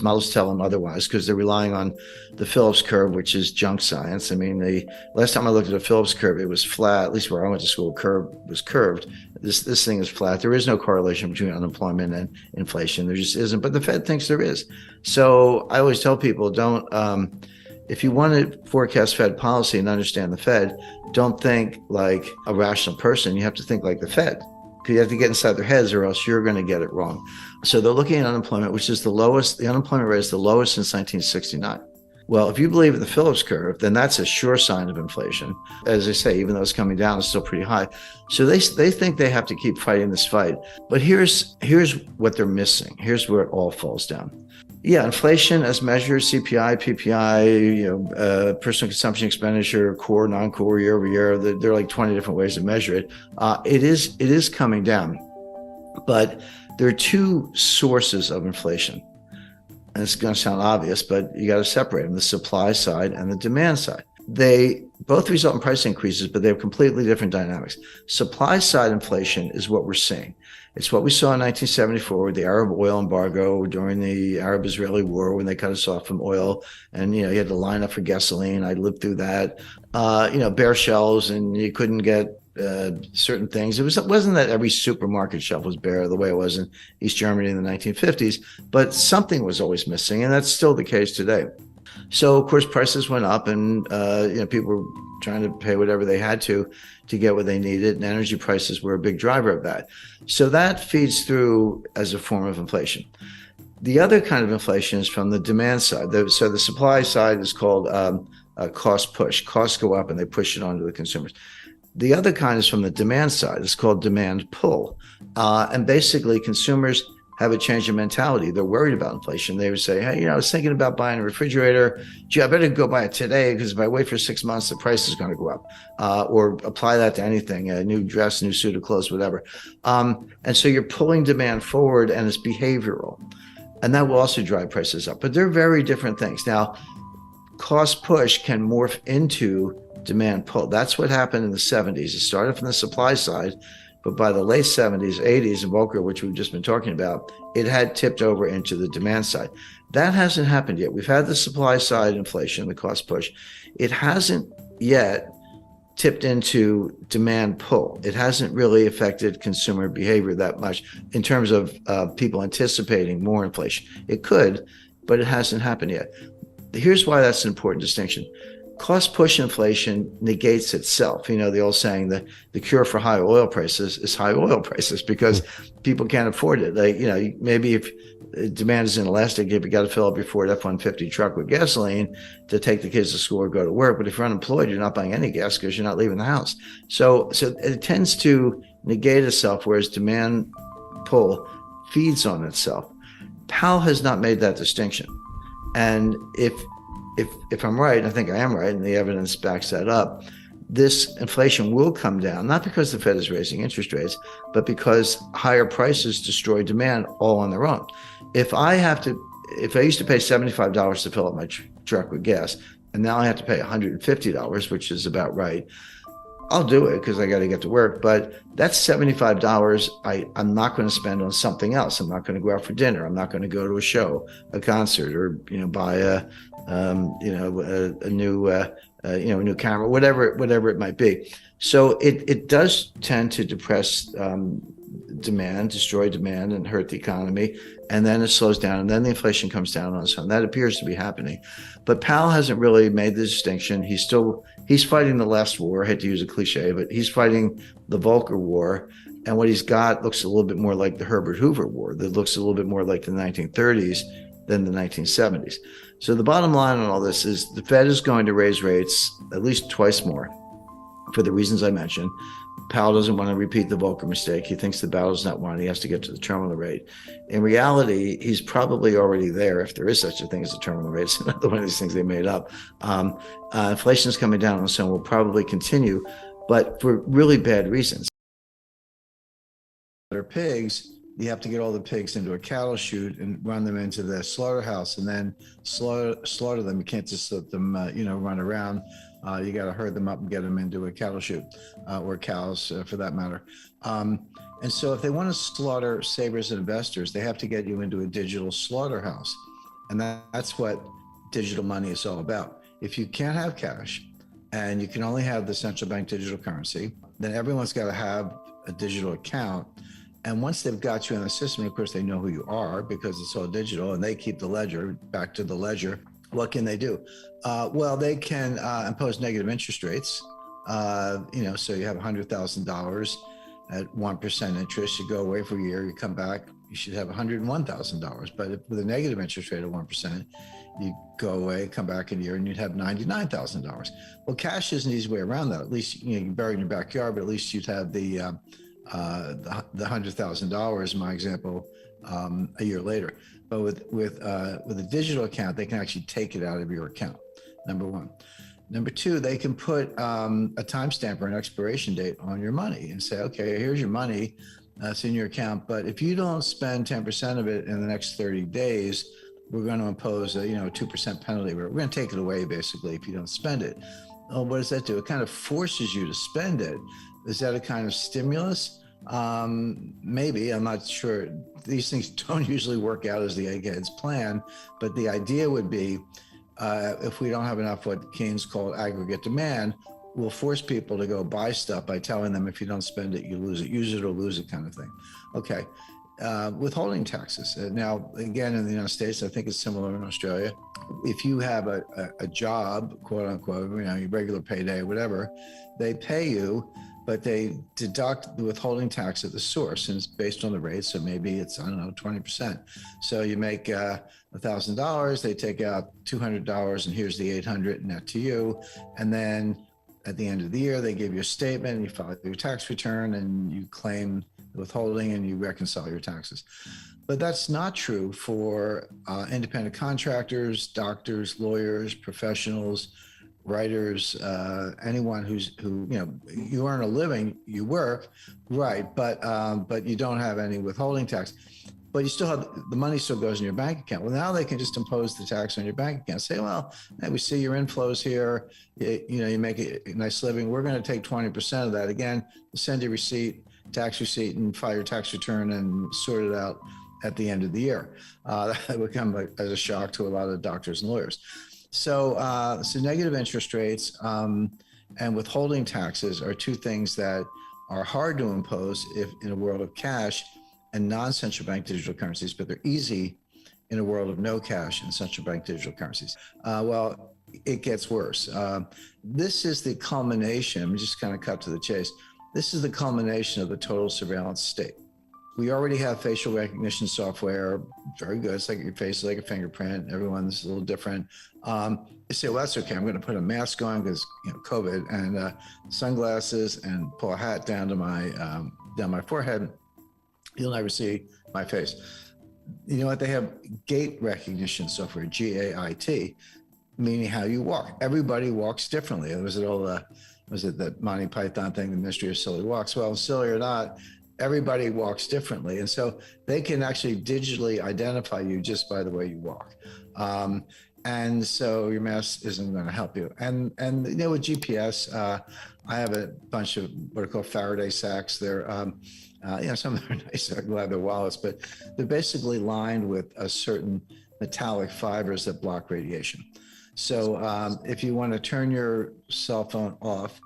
[SPEAKER 2] models tell him otherwise because they're relying on the Phillips curve, which is junk science. I mean, the last time I looked at a Phillips curve, it was flat. At least where I went to school, curve was curved. This thing is flat. There is no correlation between unemployment and inflation. There just isn't. But the Fed thinks there is. So I always tell people, don't. If you want to forecast Fed policy and understand the Fed, don't think like a rational person. You have to think like the Fed. Because you have to get inside their heads or else you're going to get it wrong. So they're looking at unemployment, which is the lowest. The unemployment rate is the lowest since 1969.
[SPEAKER 1] Well, if you believe in the Phillips curve, then that's a sure sign of inflation. As I say, even though it's coming down, it's still pretty high. So they think they have to keep fighting this fight. But here's what they're missing. Here's where it all falls down. Yeah, inflation as measured, CPI, PPI, personal consumption expenditure, core, non-core, year over year. There are like 20 different ways to measure it. It is coming down, but there are two sources of inflation. And it's going to sound obvious, but you got to separate them: the supply side and the demand side. They both result in price increases, but they have completely different dynamics. Supply side inflation is what we're seeing. It's what we saw in 1974 with the Arab oil embargo during the Arab-Israeli war, when they cut us off from oil, and you had to line up for gasoline. I lived through that. Bare shelves, and you couldn't get certain things. It wasn't that every supermarket shelf was bare the way it was in East Germany in the 1950s, but something was always missing, and that's still the case today. So of course prices went up, and people were trying to pay whatever they had to get what they needed, and energy prices were a big driver of that. So that feeds through as a form of inflation. The other kind of inflation is from the demand side. So the supply side is called cost push. Costs go up and they push it onto the consumers. The other kind is from the demand side. It's called demand pull. And basically consumers have a change in mentality. They're worried about inflation. They would say, hey, I was thinking about buying a refrigerator. Gee, I better go buy it today, because if I wait for 6 months, the price is going to go up. Or apply that to anything, a new dress, new suit of clothes, whatever. And so you're pulling demand forward, and it's behavioral. And that will also drive prices up. But they're very different things. Now, cost push can morph into demand pull. That's what happened in the 70s. It started from the supply side, but by the late 70s, 80s, and Volcker, which we've just been talking about, it had tipped over into the demand side. That hasn't happened yet. We've had the supply side inflation, the cost push. It hasn't yet tipped into demand pull. It hasn't really affected consumer behavior that much in terms of people anticipating more inflation. It could, but it hasn't happened yet. Here's why that's an important distinction. Cost push inflation negates itself. The old saying that the cure for high oil prices is high oil prices, because people can't afford it. Maybe if demand is inelastic, you've got to fill up your Ford F-150 truck with gasoline to take the kids to school or go to work. But if you're unemployed, you're not buying any gas because you're not leaving the house. So it tends to negate itself, whereas demand pull feeds on itself. Powell has not made that distinction. And if I'm right, I think I am right, and the evidence backs that up, this inflation will come down, not because the Fed is raising interest rates, but because higher prices destroy demand all on their own. If I used to pay $75 to fill up my truck with gas, and now I have to pay $150, which is about right, I'll do it because I got to get to work. But that's $75 I'm not going to spend on something else. I'm not going to go out for dinner. I'm not going to go to a show, a concert, or buy a new camera, whatever it might be. So it does tend to depress demand, destroy demand, and hurt the economy. And then it slows down, and then the inflation comes down on its own. That appears to be happening. But Powell hasn't really made the distinction. He's fighting the last war. I hate to use a cliche, but he's fighting the Volcker War. And what he's got looks a little bit more like the Herbert Hoover War. That looks a little bit more like the 1930s than the 1970s. So the bottom line on all this is the Fed is going to raise rates at least twice more for the reasons I mentioned. Powell doesn't want to repeat the Volcker mistake. He thinks the battle's not won. He has to get to the terminal rate. In reality, he's probably already there, if there is such a thing as a terminal rate. It's another one of these things they made up. Inflation is coming down, and so will probably continue, but for really bad reasons. They're pigs. You have to get all the pigs into a cattle chute and run them into the slaughterhouse, and then slaughter them. You can't just let them, run around. You got to herd them up and get them into a cattle chute, or cows for that matter. And so if they want to slaughter savers and investors, they have to get you into a digital slaughterhouse. And that's what digital money is all about. If you can't have cash and you can only have the central bank digital currency, then everyone's got to have a digital account. And once they've got you in the system, of course, they know who you are because it's all digital, and they keep the ledger. Back to the ledger. What can they do? Well, they can impose negative interest rates. So you have $100,000 at 1% interest. You go away for a year, you come back,
[SPEAKER 2] you should have $101,000. But with a negative interest rate of 1%, you go away, come back in a year, and you'd have $99,000. Well, cash is an easy way around that. At least, you know, you bury it in your backyard, but at least you'd have the $100,000 in my example a year later. But with a digital account, they can actually take it out of your account. Number one. Number two, they can put a timestamp or an expiration date on your money and say, okay, here's your money that's in your account, but if you don't spend 10% of it in the next 30 days, we're going to impose a 2% penalty. We're going to take it away basically if you don't spend it. Oh, what does that do? It kind of forces you to spend it. Is that a kind of stimulus? Maybe, I'm not sure. These things don't usually work out as the eggheads plan, but the idea would be if we don't have enough what Keynes called aggregate demand, we'll force people to go buy stuff by telling them if you don't spend it, you lose it. Use it or lose it kind of thing. Okay. Withholding taxes. Now, again, in the United States, I think it's similar in Australia. If you have a job, quote unquote, your regular payday, whatever, they pay you, but they deduct the withholding tax at the source, and it's based on the rate. So maybe it's, 20%. So you make $1,000, they take out $200, and here's the $800 net to you. And then at the end of the year, they give you a statement, you file your tax return, and you claim the withholding, and you reconcile your taxes. But that's not true for independent contractors, doctors, lawyers, professionals, writers, anyone who you earn a living, you work, right? But you don't have any withholding tax, but you still have the money still goes in your bank account. Well, now they can just impose the tax on your bank account. Say, well, hey, we see your inflows here. You make a nice living. We're going to take 20% of that. Again, send your tax receipt, and file your tax return and sort it out at the end of the year. That would come as a shock to a lot of doctors and lawyers. So negative interest rates and withholding taxes are two things that are hard to impose if in a world of cash and non-central bank digital currencies, but they're easy in a world of no cash and central bank digital currencies. Well, it gets worse. This is the culmination, just kind of cut to the chase. This is the culmination of the total surveillance state. We already have facial recognition software, very good. It's like your face is like a fingerprint. Everyone's a little different. You say, well, that's okay. I'm going to put a mask on because COVID, and sunglasses, and pull a hat down to my forehead. You'll never see my face. You know what? They have gait recognition software, GAIT, meaning how you walk. Everybody walks differently. Was it that Monty Python thing, the mystery of silly walks? Well, silly or not, everybody walks differently. And so they can actually digitally identify you just by the way you walk. And so your mask isn't going to help you. And with GPS, I have a bunch of what are called Faraday sacks. They're, some of them are nice, I'm glad they're wallets, but they're basically lined with a certain metallic fibers that block radiation. So if you want to turn your cell phone off,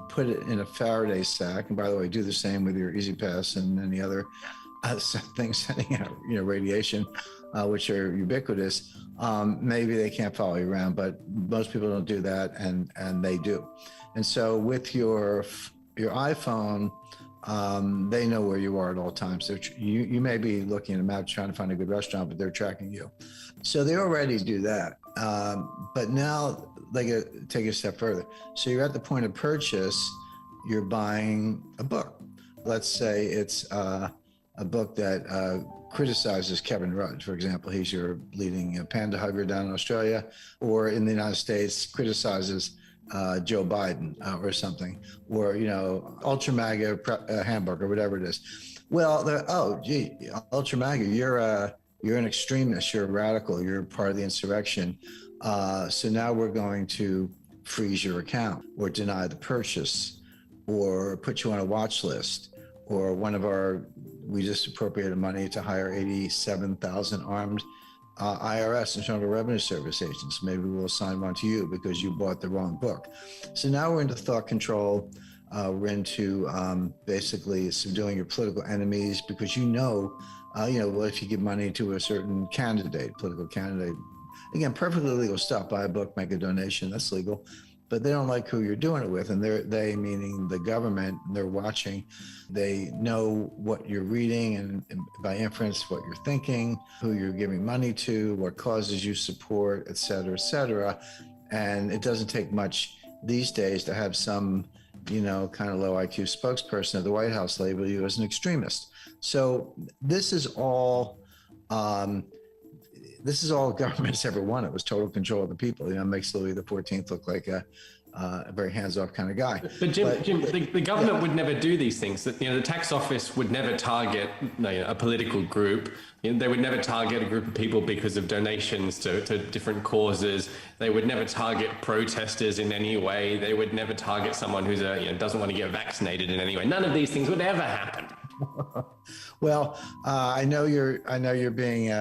[SPEAKER 2] put it in a Faraday sack, and by the way, do the same with your Easy Pass and any other things sending out radiation, which are ubiquitous. Maybe they can't follow you around, but most people don't do that, and they do. And so with your iPhone, they know where you are at all times. You may be looking at a map trying to find a good restaurant, but they're tracking you. So they already do that. But now they take it a step further. So you're at the point of purchase, you're buying a book. Let's say it's a book that criticizes Kevin Rudd, for example. He's your leading panda hugger down in Australia, or in the United States, criticizes Joe Biden or something, or, Ultra MAGA hamburger, whatever it is. Well, Ultra MAGA, you're an extremist, you're a radical, you're part of the insurrection. So now we're going to freeze your account, or deny the purchase, or put you on a watch list, or we just appropriated money to hire 87,000 armed IRS, Internal Revenue Service agents. Maybe we'll assign one to you because you bought the wrong book. So now we're into thought control. We're into basically subduing your political enemies, because well, if you give money to a certain political candidate, again, perfectly legal stuff. Buy a book, make a donation, that's legal. but they don't like who you're doing it with. And they meaning the government, they're watching. They know what you're reading and by inference, what you're thinking, who you're giving money to, what causes you support, et cetera, et cetera. And it doesn't take much these days to have some, kind of low IQ spokesperson of the White House label you as an extremist. So this is all government's ever wanted, was total control of the people. It makes Louis the 14th look like a very hands-off kind of guy.
[SPEAKER 3] But Jim, the government would never do these things. The tax office would never target a political group. They would never target a group of people because of donations to different causes. They would never target protesters in any way. They would never target someone who's doesn't want to get vaccinated in any way. None of these things would ever happen.
[SPEAKER 2] Well, I know you're being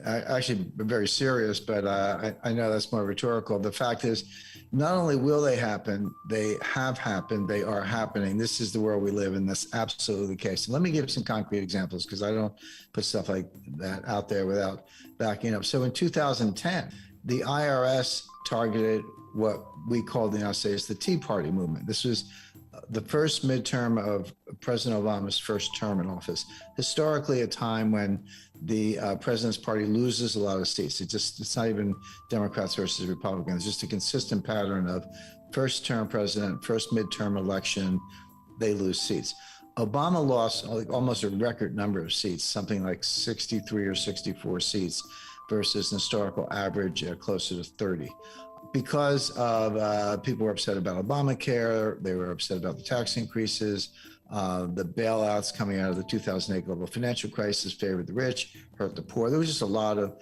[SPEAKER 2] actually very serious, but I know that's more rhetorical. The fact is, not only will they happen, they have happened, they are happening. This is the world we live in. That's absolutely the case. And let me give some concrete examples, because I don't put stuff like that out there without backing up. So in 2010, the IRS targeted what we call in the United States the Tea Party movement. This was the first midterm of President Obama's first term in office. Historically, a time when the president's party loses a lot of seats. It's not even Democrats versus Republicans. It's just a consistent pattern of first term president, first midterm election, they lose seats. Obama lost almost a record number of seats, something like 63 or 64 seats versus an historical average closer to 30. Because of people were upset about Obamacare, they were upset about the tax increases, the bailouts coming out of the 2008 global financial crisis favored the rich, hurt the poor. There was just a lot of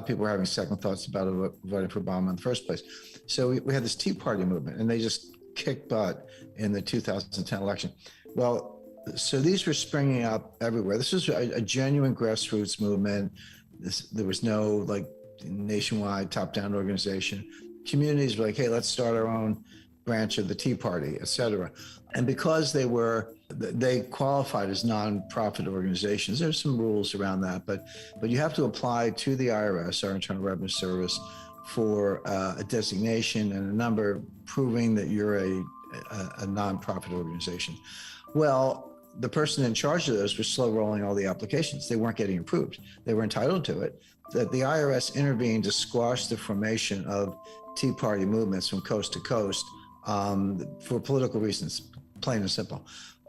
[SPEAKER 2] people were having second thoughts about voting for Obama in the first place. So we had this Tea Party movement, and they just kicked butt in the 2010 election. Well, so these were springing up everywhere. This was a genuine grassroots movement. There was no nationwide top-down organization. Communities were like, hey, let's start our own branch of the Tea Party, et cetera. And because they qualified as nonprofit organizations, there's some rules around that, but you have to apply to the IRS, our Internal Revenue Service, for a designation and a number proving that you're a nonprofit organization. Well, the person in charge of those was slow rolling all the applications. They weren't getting approved. They were entitled to it. That the IRS intervened to squash the formation of Tea Party movements from coast to coast for political reasons, plain and simple.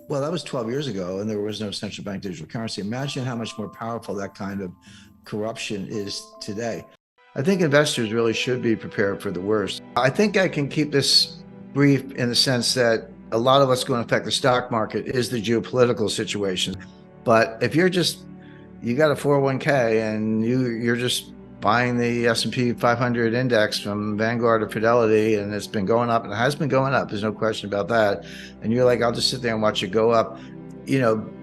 [SPEAKER 2] Well, that was 12 years ago, and there was no central bank digital currency. Imagine how much more powerful that kind of corruption is today. I think investors really should be prepared for the worst. I think I can keep this brief in the sense that a lot of what's going to affect the stock market is the geopolitical situation. But if you got a 401k and you're just buying the S&P 500 index from Vanguard or Fidelity, and it's been going up, and it has been going up, there's no question about that, and you're like, I'll just sit there and watch it go up,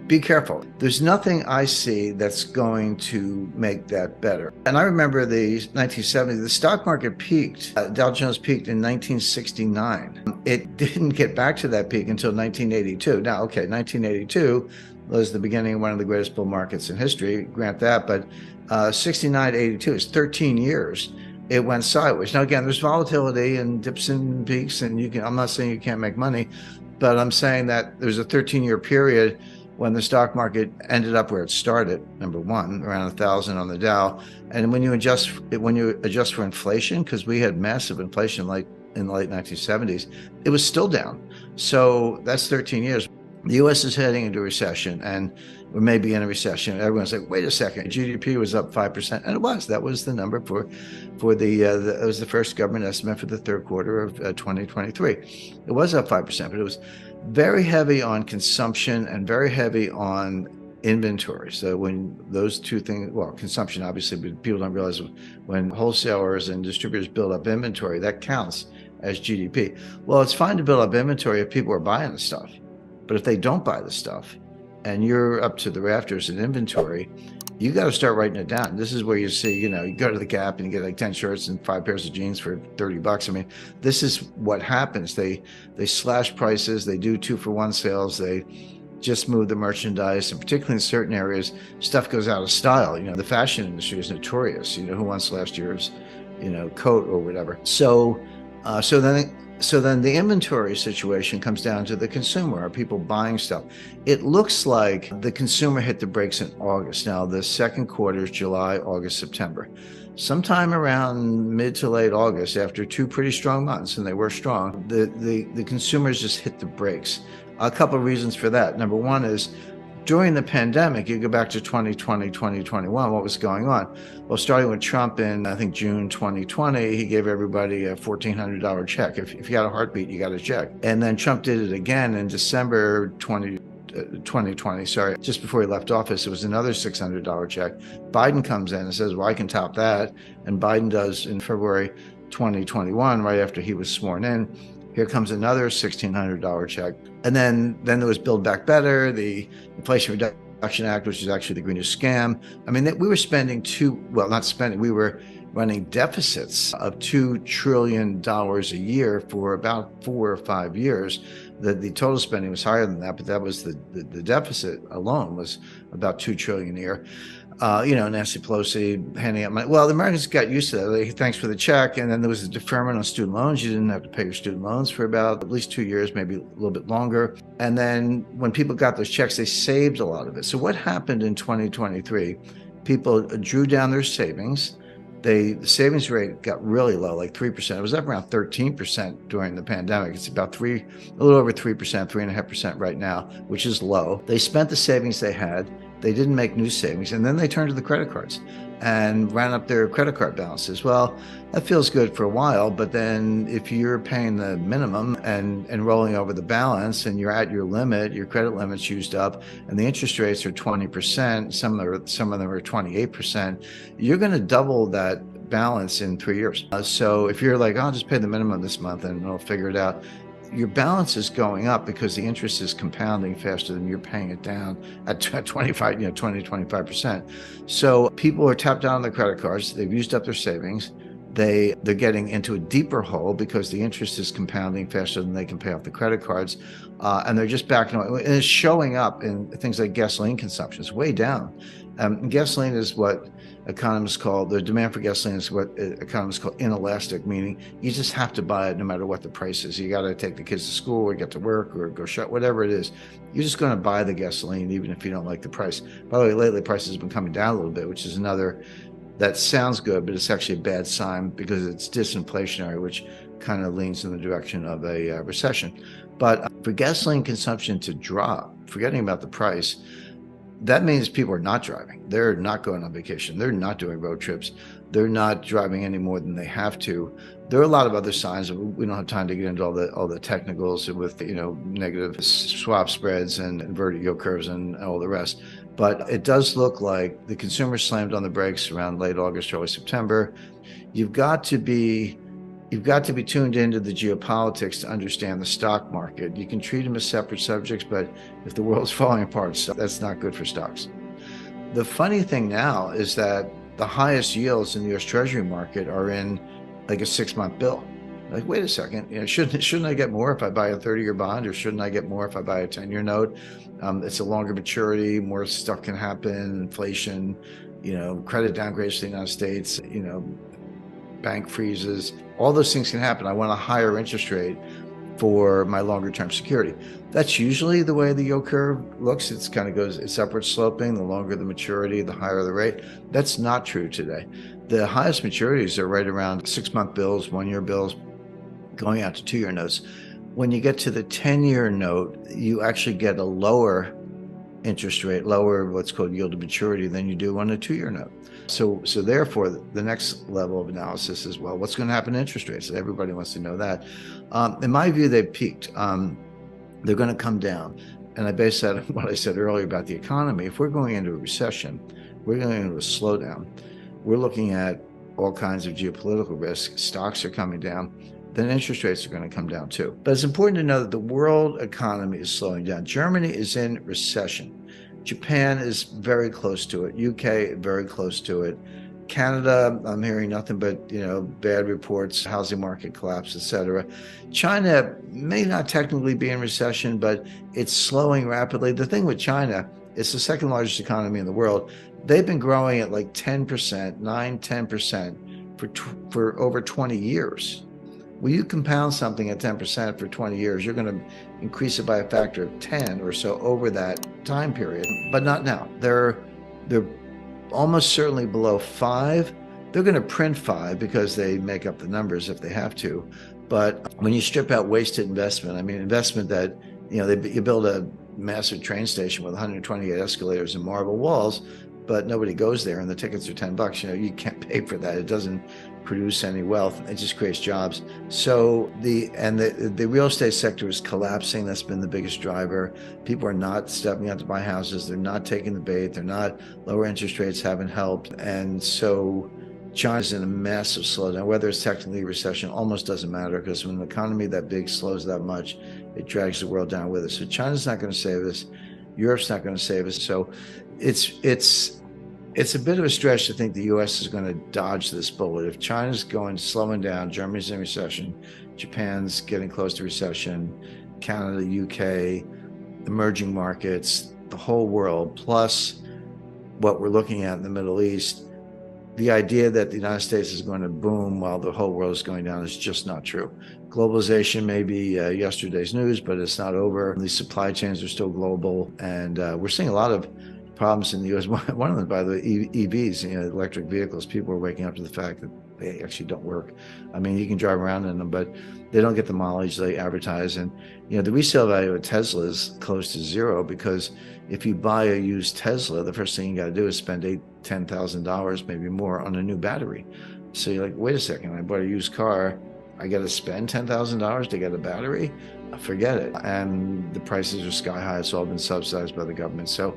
[SPEAKER 2] be careful. There's nothing I see that's going to make that better. And I remember the 1970s, the stock market peaked, Dow Jones peaked in 1969. It didn't get back to that peak until 1982. Now, okay, 1982 was the beginning of one of the greatest bull markets in history, grant that, but 69 to 82 is 13 years. It went sideways. Now, again, there's volatility and dips and peaks, and I'm not saying you can't make money, but I'm saying that there's a 13-year period when the stock market ended up where it started, number one, around 1,000 on the Dow. And when you adjust for inflation, because we had massive inflation like in the late 1970s, it was still down. So that's 13 years. The U.S. is heading into a recession, and we may be in a recession. Everyone's like, wait a second, GDP was up 5%. And it was. That was the number it was the first government estimate for the third quarter of 2023. It was up 5%, but it was very heavy on consumption and very heavy on inventory. So when those two things, well, consumption, obviously, but people don't realize when wholesalers and distributors build up inventory, that counts as GDP. Well, it's fine to build up inventory if people are buying the stuff. But if they don't buy the stuff and you're up to the rafters in inventory, you got to start writing it down. This is where you see, you go to the Gap and you get like 10 shirts and 5 pairs of jeans for $30. I mean, this is what happens. They slash prices. They do 2-for-1 sales. They just move the merchandise, and particularly in certain areas, stuff goes out of style. The fashion industry is notorious. Who wants last year's, coat or whatever. So So then the inventory situation comes down to the consumer. Are people buying stuff? It looks like the consumer hit the brakes in August. Now the second quarter is July, August, September. Sometime around mid to late August, after two pretty strong months, and they were strong, the consumers just hit the brakes. A couple of reasons for that. Number one is during the pandemic, you go back to 2020, 2021, what was going on? Well, starting with Trump in, I think, June 2020, he gave everybody a $1,400 check. If you got a heartbeat, you got a check. And then Trump did it again in December 2020, sorry, just before he left office. It was another $600 check. Biden comes in and says, well, I can top that. And Biden does in February 2021, right after he was sworn in. Here comes another $1,600 check. And then there was Build Back Better, the Inflation Reduction Act, which is actually the greenest scam. I mean, we were spending we were running deficits of $2 trillion a year for about 4 or 5 years. The total spending was higher than that, but that was the deficit alone was about $2 trillion a year. Nancy Pelosi handing out money. Well, the Americans got used to that. Thanks for the check. And then there was a deferment on student loans. You didn't have to pay your student loans for about at least 2 years, maybe a little bit longer. And then when people got those checks, they saved a lot of it. So what happened in 2023? People drew down their savings. The savings rate got really low, like 3%. It was up around 13% during the pandemic. It's about a little over 3%, 3.5% right now, which is low. They spent the savings they had. They didn't make new savings, and then they turned to the credit cards and ran up their credit card balances. Well, that feels good for a while, but then if you're paying the minimum and rolling over the balance and you're at your limit, your credit limit's used up, and the interest rates are 20%, some of them are 28%, you're going to double that balance in 3 years. So if you're like, I'll just pay the minimum this month and I'll figure it out, your balance is going up because the interest is compounding faster than you're paying it down at 25%. So people are tapped out on their credit cards. They've used up their savings. They're getting into a deeper hole because the interest is compounding faster than they can pay off the credit cards. And they're just backing away. And it's showing up in things like gasoline consumption. It's way down. Gasoline is what economists call, the demand for gasoline is what economists call inelastic, meaning you just have to buy it no matter what the price is. You got to take the kids to school or get to work or go shop, whatever it is. You're just going to buy the gasoline even if you don't like the price. By the way, lately prices have been coming down a little bit, which is another, that sounds good, but it's actually a bad sign because it's disinflationary, which kind of leans in the direction of a recession. But for gasoline consumption to drop, forgetting about the price, that means people are not driving. They're not going on vacation. They're not doing road trips. They're not driving any more than they have to. There are a lot of other signs. We don't have time to get into all the technicals with negative swap spreads and inverted yield curves and all the rest. But it does look like the consumer slammed on the brakes around late August, early September. You've got to be tuned into the geopolitics to understand the stock market. You can treat them as separate subjects, but if the world's falling apart, that's not good for stocks. The funny thing now is that the highest yields in the U.S. Treasury market are in like a 6-month bill. Like, wait a second, shouldn't I get more if I buy a 30-year bond, or shouldn't I get more if I buy a 10-year note? It's a longer maturity, more stuff can happen, inflation, credit downgrades to the United States, bank freezes, all those things can happen. I want a higher interest rate for my longer term security. That's usually the way the yield curve looks. It's upward sloping. The longer the maturity, the higher the rate. That's not true today. The highest maturities are right around 6-month bills, 1-year bills, going out to 2-year notes. When you get to the 10-year note, you actually get a lower interest rate, lower what's called yield to maturity than you do on a 2-year note. So therefore, the next level of analysis is, well, what's going to happen to interest rates? Everybody wants to know that. In my view, they've peaked. They're going to come down. And I base that on what I said earlier about the economy. If we're going into a recession, we're going into a slowdown. We're looking at all kinds of geopolitical risks. Stocks are coming down. Then interest rates are going to come down too. But it's important to know that the world economy is slowing down. Germany is in recession. Japan is very close to it. UK, very close to it. Canada, I'm hearing nothing but, bad reports, housing market collapse, etc. China may not technically be in recession, but it's slowing rapidly. The thing with China, it's the second largest economy in the world. They've been growing at like 10%, 10% for over 20 years. When you compound something at 10% for 20 years, you're going to increase it by a factor of 10 or so over that time period, but not now. They're almost certainly below 5. They're going to print 5 because they make up the numbers if they have to. But when you strip out wasted investment, I mean, investment that, you build a massive train station with 128 escalators and marble walls, but nobody goes there and the tickets are $10. You can't pay for that. It doesn't produce any wealth. It just creates jobs. So the real estate sector is collapsing. That's been the biggest driver. People are not stepping out to buy houses. They're not taking the bait. Lower interest rates haven't helped. And so China's in a massive slowdown. Whether it's technically a recession almost doesn't matter, because when an economy that big slows that much, it drags the world down with it. So China's not going to save us. Europe's not going to save us. So it's a bit of a stretch to think the U.S. is going to dodge this bullet. If China's slowing down, Germany's in recession, Japan's getting close to recession, Canada, UK, emerging markets, the whole world, plus what we're looking at in the Middle East, the idea that the United States is going to boom while the whole world is going down is just not true. Globalization may be yesterday's news, but it's not over. These supply chains are still global, and we're seeing a lot of problems in the U.S. One of them, by the way, EVs, electric vehicles. People are waking up to the fact that they actually don't work. I mean, you can drive around in them, but they don't get the mileage they advertise. And, the resale value of Tesla is close to zero, because if you buy a used Tesla, the first thing you got to do is spend $10,000, maybe more, on a new battery. So you're like, wait a second, I bought a used car. I got to spend $10,000 to get a battery? Forget it. And the prices are sky high. It's all been subsidized by the government. So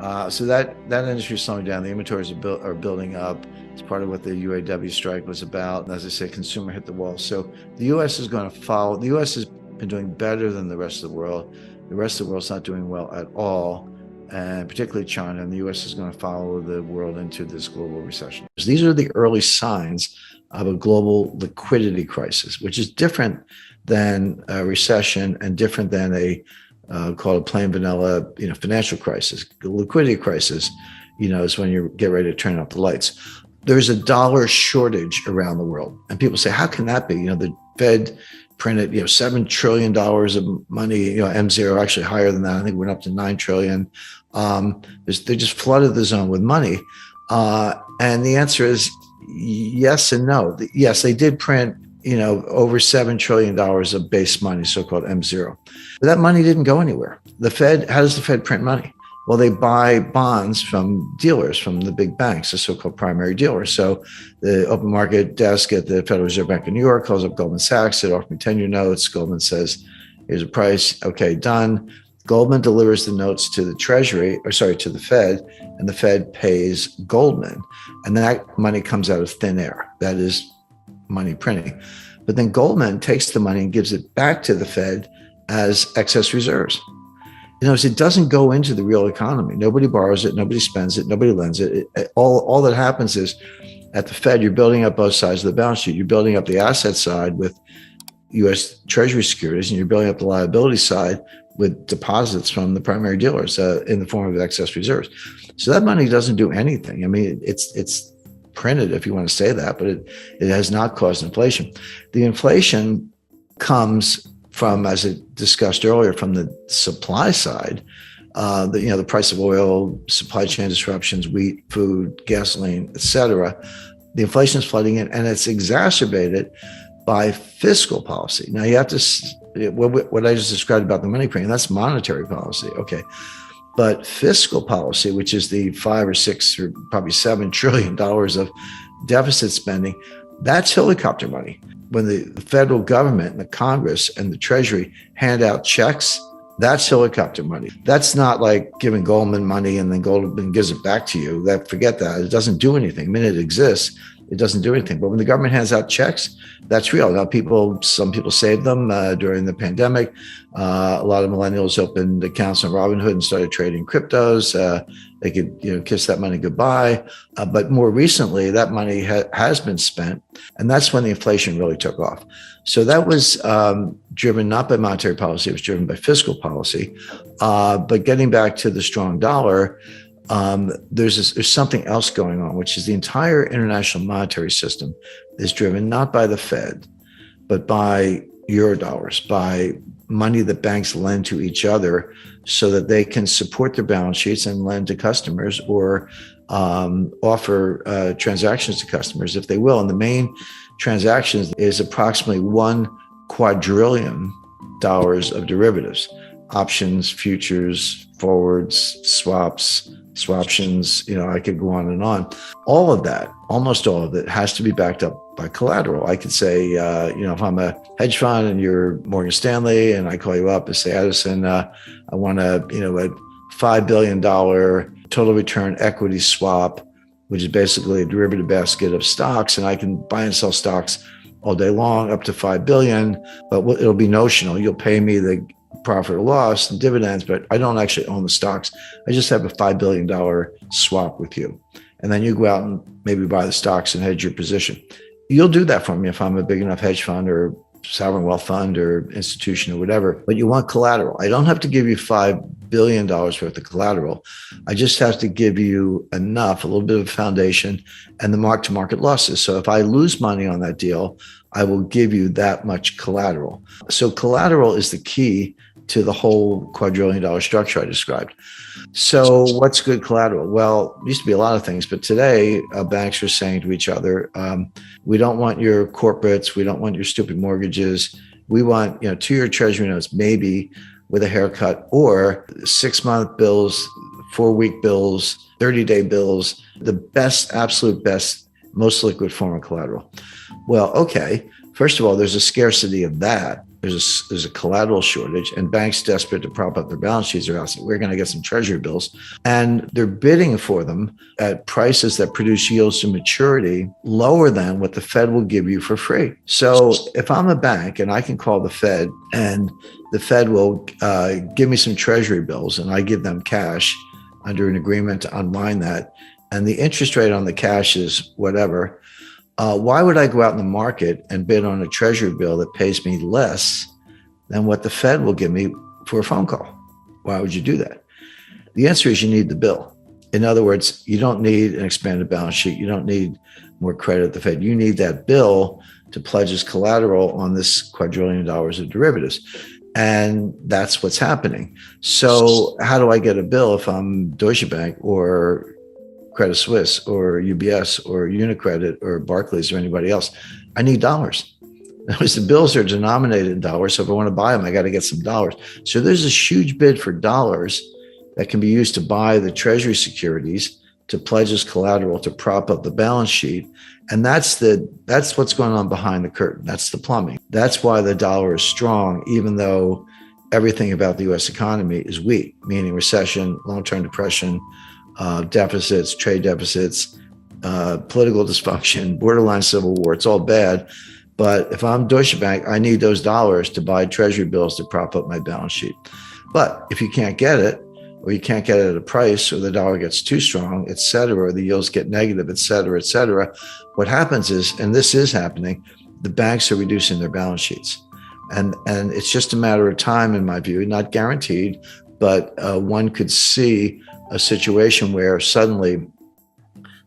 [SPEAKER 2] that industry is slowing down. The inventories are building up. It's part of what the UAW strike was about. And as I say, consumer hit the wall. So the U.S. is going to follow. The U.S. has been doing better than the rest of the world. The rest of the world's not doing well at all, and particularly China. And the U.S. is going to follow the world into this global recession. These are the early signs of a global liquidity crisis, which is different than a recession and different than called a plain vanilla, financial crisis. The liquidity crisis, is when you get ready to turn off the lights. There's a dollar shortage around the world, and people say, how can that be? The Fed printed, $7 trillion of money, M0, actually higher than that. I think we're up to 9 trillion. They just flooded the zone with money. And the answer is yes and no. Yes, they did print, over $7 trillion of base money, so-called M0. But that money didn't go anywhere. How does the Fed print money? Well, they buy bonds from dealers, from the big banks, the so-called primary dealers. So the open market desk at the Federal Reserve Bank of New York calls up Goldman Sachs. It offers me 10-year notes. Goldman says, here's a price. Okay, done. Goldman delivers the notes to the to the Fed, and the Fed pays Goldman. And that money comes out of thin air. That is money printing. But then Goldman takes the money and gives it back to the Fed as excess reserves. It doesn't go into the real economy. Nobody borrows it, nobody spends it, nobody lends it. All that happens is at the Fed, you're building up both sides of the balance sheet. You're building up the asset side with U.S. Treasury securities, and you're building up the liability side with deposits from the primary dealers in the form of excess reserves. So that money doesn't do anything. I mean, it's printed, if you want to say that, but it has not caused inflation. The inflation comes from, as I discussed earlier, from the supply side. The price of oil, supply chain disruptions, wheat, food, gasoline, etc. The inflation is flooding in, and it's exacerbated by fiscal policy. Now, you have to, what I just described about the money printing, that's monetary policy. Okay. But fiscal policy, which is the 5 or 6 or probably $7 trillion of deficit spending, that's helicopter money. When the federal government and the Congress and the Treasury hand out checks, that's helicopter money. That's not like giving Goldman money and then Goldman gives it back to you. Forget that. It doesn't do anything. The minute it exists, it doesn't do anything. But when the government hands out checks, that's real. Now, some people saved them during the pandemic. A lot of millennials opened accounts on Robinhood and started trading cryptos. They could, kiss that money goodbye. But more recently, that money has been spent, and that's when the inflation really took off. So that was driven not by monetary policy; it was driven by fiscal policy. But getting back to the strong dollar, there's something else going on, which is the entire international monetary system is driven not by the Fed, but by Eurodollars, by money that banks lend to each other so that they can support their balance sheets and lend to customers or offer transactions to customers if they will. And the main transactions is approximately $1 quadrillion of derivatives, options, futures, forwards, swaps, swaptions, I could go on and on. All of that, almost all of it, has to be backed up by collateral. I could say, if I'm a hedge fund and you're Morgan Stanley and I call you up and say, Addison, I want a $5 billion total return equity swap, which is basically a derivative basket of stocks, and I can buy and sell stocks all day long up to 5 billion, but it'll be notional. You'll pay me the profit or loss and dividends, but I don't actually own the stocks. I just have a $5 billion swap with you. And then you go out and maybe buy the stocks and hedge your position. You'll do that for me if I'm a big enough hedge fund or sovereign wealth fund or institution or whatever, but you want collateral. I don't have to give you $5 billion worth of collateral. I just have to give you enough, a little bit of a foundation and the mark-to-market losses. So if I lose money on that deal, I will give you that much collateral. So collateral is the key to the whole quadrillion-dollar structure I described. So what's good collateral? Well, it used to be a lot of things, but today banks are saying to each other, we don't want your corporates, we don't want your stupid mortgages. We want 2-year treasury notes, maybe with a haircut, or 6-month bills, 4-week bills, 30-day bills, the best, absolute best, most liquid form of collateral. Well, okay, first of all, there's a scarcity of that. There's a collateral shortage, and banks desperate to prop up their balance sheets are asking, we're going to get some treasury bills, and they're bidding for them at prices that produce yields to maturity lower than what the Fed will give you for free. So if I'm a bank and I can call the Fed and the Fed will give me some treasury bills and I give them cash under an agreement to unwind that, and the interest rate on the cash is whatever, why would I go out in the market and bid on a treasury bill that pays me less than what the Fed will give me for a phone call? Why would you do that? The answer is you need the bill. In other words, you don't need an expanded balance sheet. You don't need more credit at the Fed. You need that bill to pledge as collateral on this quadrillion dollars of derivatives. And that's what's happening. So how do I get a bill if I'm Deutsche Bank or Credit Suisse or UBS or Unicredit or Barclays or anybody else? I need dollars. Because the bills are denominated in dollars. So if I want to buy them, I got to get some dollars. So there's this huge bid for dollars that can be used to buy the treasury securities, to pledge as collateral, to prop up the balance sheet. And that's what's going on behind the curtain. That's the plumbing. That's why the dollar is strong, even though everything about the US economy is weak, meaning recession, long-term depression, deficits, trade deficits, political dysfunction, borderline civil war. It's all bad. But if I'm Deutsche Bank, I need those dollars to buy treasury bills to prop up my balance sheet. But if you can't get it, or you can't get it at a price, or the dollar gets too strong, et cetera, or the yields get negative, et cetera, what happens is, and this is happening, the banks are reducing their balance sheets. And it's just a matter of time, in my view, not guaranteed, but one could see a situation where suddenly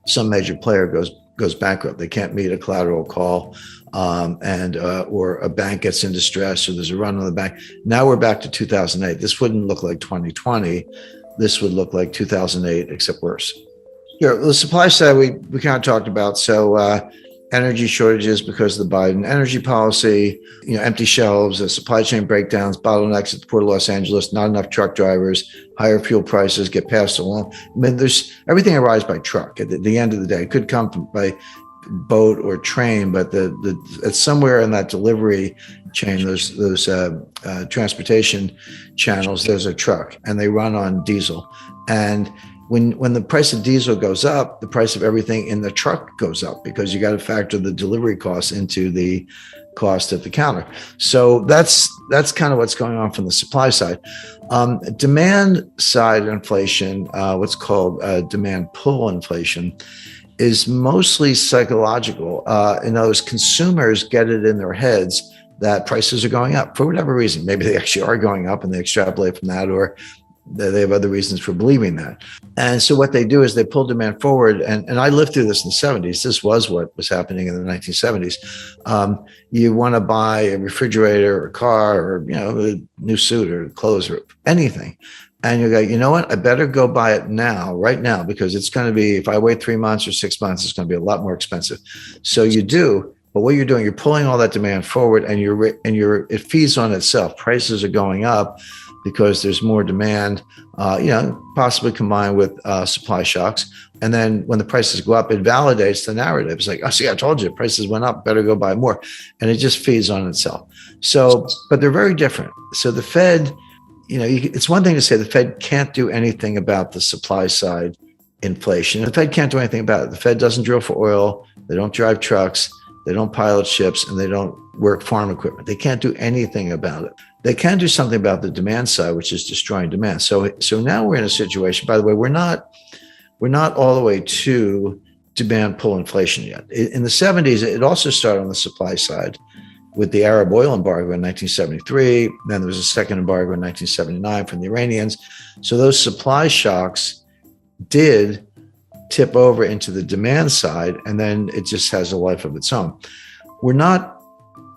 [SPEAKER 2] some major player goes bankrupt. They can't meet a collateral call, or a bank gets in distress, or there's a run on the bank. Now we're back to 2008. This wouldn't look like 2020. This would look like 2008, except worse. Here, the supply side we kind of talked about. So energy shortages because of the Biden energy policy, empty shelves, supply chain breakdowns, bottlenecks at the Port of Los Angeles, not enough truck drivers, higher fuel prices get passed along. I mean, there's everything arrives by truck at the end of the day. It could come by boat or train, but it's somewhere in that delivery chain, those transportation channels, there's a truck, and they run on diesel. And when the price of diesel goes up, the price of everything in the truck goes up, because you got to factor the delivery costs into the cost at the counter. So that's kind of what's going on from the supply side. Demand side inflation, what's called demand pull inflation, is mostly psychological. In those consumers get it in their heads that prices are going up for whatever reason. Maybe they actually are going up and they extrapolate from that, or they have other reasons for believing that. And so what they do is they pull demand forward. And I lived through this in the 70s. This was what was happening in the 1970s. You want to buy a refrigerator or a car or, a new suit or clothes or anything. And you go, you know what? I better go buy it now, right now, because it's going to be, if I wait 3 months or 6 months, it's going to be a lot more expensive. So you do. But what you're doing, you're pulling all that demand forward, and it feeds on itself. Prices are going up because there's more demand, possibly combined with supply shocks. And then when the prices go up, it validates the narrative. It's like, oh, see, I told you, prices went up, better go buy more. And it just feeds on itself. So, but they're very different. So the Fed, it's one thing to say the Fed can't do anything about the supply side inflation. The Fed can't do anything about it. The Fed doesn't drill for oil. They don't drive trucks. They don't pilot ships, and they don't work farm equipment. They can't do anything about it. They can do something about the demand side, which is destroying demand. So now we're in a situation, by the way, we're not all the way to demand pull inflation yet. In the 70s, it also started on the supply side with the Arab oil embargo in 1973. Then there was a second embargo in 1979 from the Iranians. So those supply shocks did tip over into the demand side, and then it just has a life of its own. We're not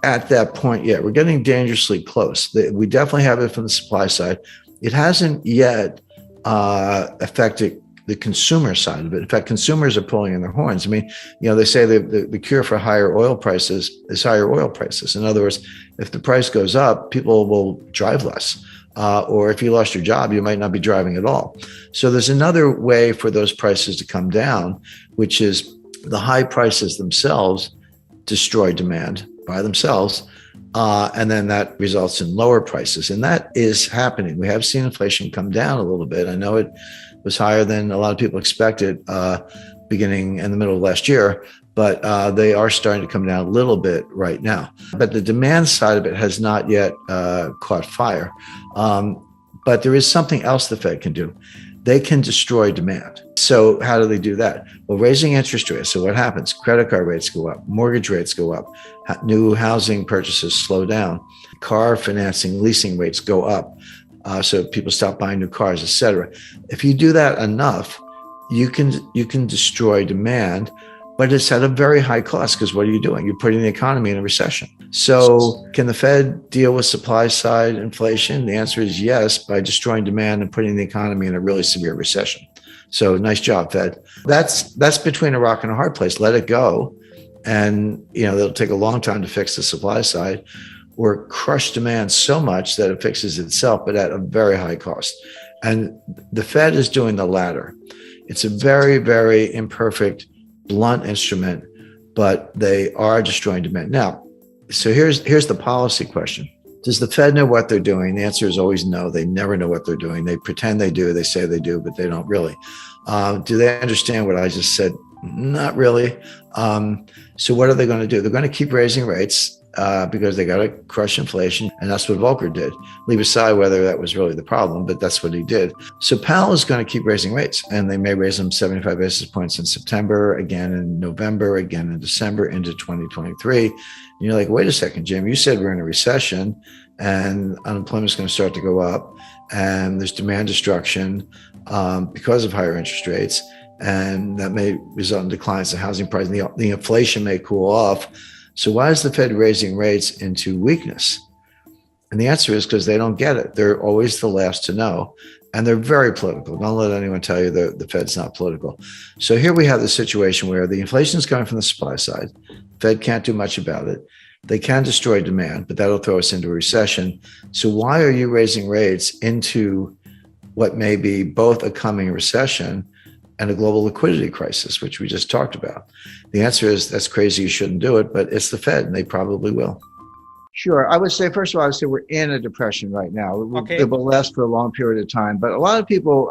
[SPEAKER 2] at that point yet. We're getting dangerously close. We definitely have it from the supply side. It hasn't yet affected the consumer side of it. In fact, consumers are pulling in their horns. I mean, they say the cure for higher oil prices is higher oil prices. In other words, if the price goes up, people will drive less. Or if you lost your job, you might not be driving at all. So there's another way for those prices to come down, which is the high prices themselves destroy demand by themselves. And then that results in lower prices. And that is happening. We have seen inflation come down a little bit. I know it was higher than a lot of people expected beginning in the middle of last year, but they are starting to come down a little bit right now. But the demand side of it has not yet caught fire. But there is something else the Fed can do. They can destroy demand. So how do they do that? Well, raising interest rates. So what happens? Credit card rates go up, mortgage rates go up, new housing purchases slow down, car financing, leasing rates go up. So people stop buying new cars, et cetera. If you do that enough, you can destroy demand, but it's at a very high cost, because what are you doing? You're putting the economy in a recession. So can the Fed deal with supply side inflation? The answer is yes, by destroying demand and putting the economy in a really severe recession. So nice job, Fed. That's between a rock and a hard place. Let it go. And it'll take a long time to fix the supply side, or crush demand so much that it fixes itself, but at a very high cost. And the Fed is doing the latter. It's a very, very imperfect, blunt instrument, but they are destroying demand. Now, so here's the policy question. Does the Fed know what they're doing? The answer is always no. They never know what they're doing. They pretend they do. They say they do, but they don't really. Do they understand what I just said? Not really. So what are they going to do? They're going to keep raising rates because they got to crush inflation. And that's what Volcker did. Leave aside whether that was really the problem, but that's what he did. So Powell is going to keep raising rates, and they may raise them 75 basis points in September, again in November, again in December, into 2023. And you're like, wait a second, Jim, you said we're in a recession and unemployment is going to start to go up, and there's demand destruction because of higher interest rates, and that may result in declines in housing prices. The inflation may cool off. So why is the Fed raising rates into weakness? And the answer is because they don't get it. They're always the last to know. And they're very political. Don't let anyone tell you the Fed's not political. So here we have the situation where the inflation is coming from the supply side. Fed can't do much about it. They can destroy demand, but that'll throw us into a recession. So why are you raising rates into what may be both a coming recession and a global liquidity crisis, which we just talked about? The answer is that's crazy. You shouldn't do it, but it's the Fed, and they probably will.
[SPEAKER 4] Sure. I would say, first of all, I would say we're in a depression right now.
[SPEAKER 5] Okay.
[SPEAKER 4] It will last for a long period of time. But a lot of people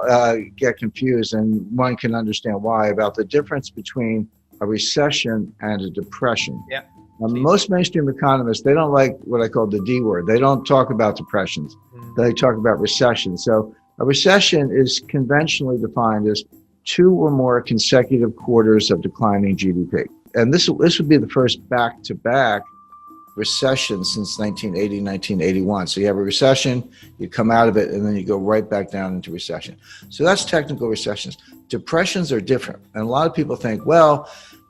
[SPEAKER 4] get confused, and one can understand why, about the difference between a recession and a depression.
[SPEAKER 5] Yeah.
[SPEAKER 4] Most mainstream economists, they don't like what I call the D word. They don't talk about depressions. They talk about recession. So a recession is conventionally defined as 2 or more consecutive quarters of declining GDP. And this would be the first back-to-back recession since 1980, 1981. So you have a recession, you come out of it, and then you go right back down into recession. So that's technical recessions. Depressions are different. And a lot of people think, well,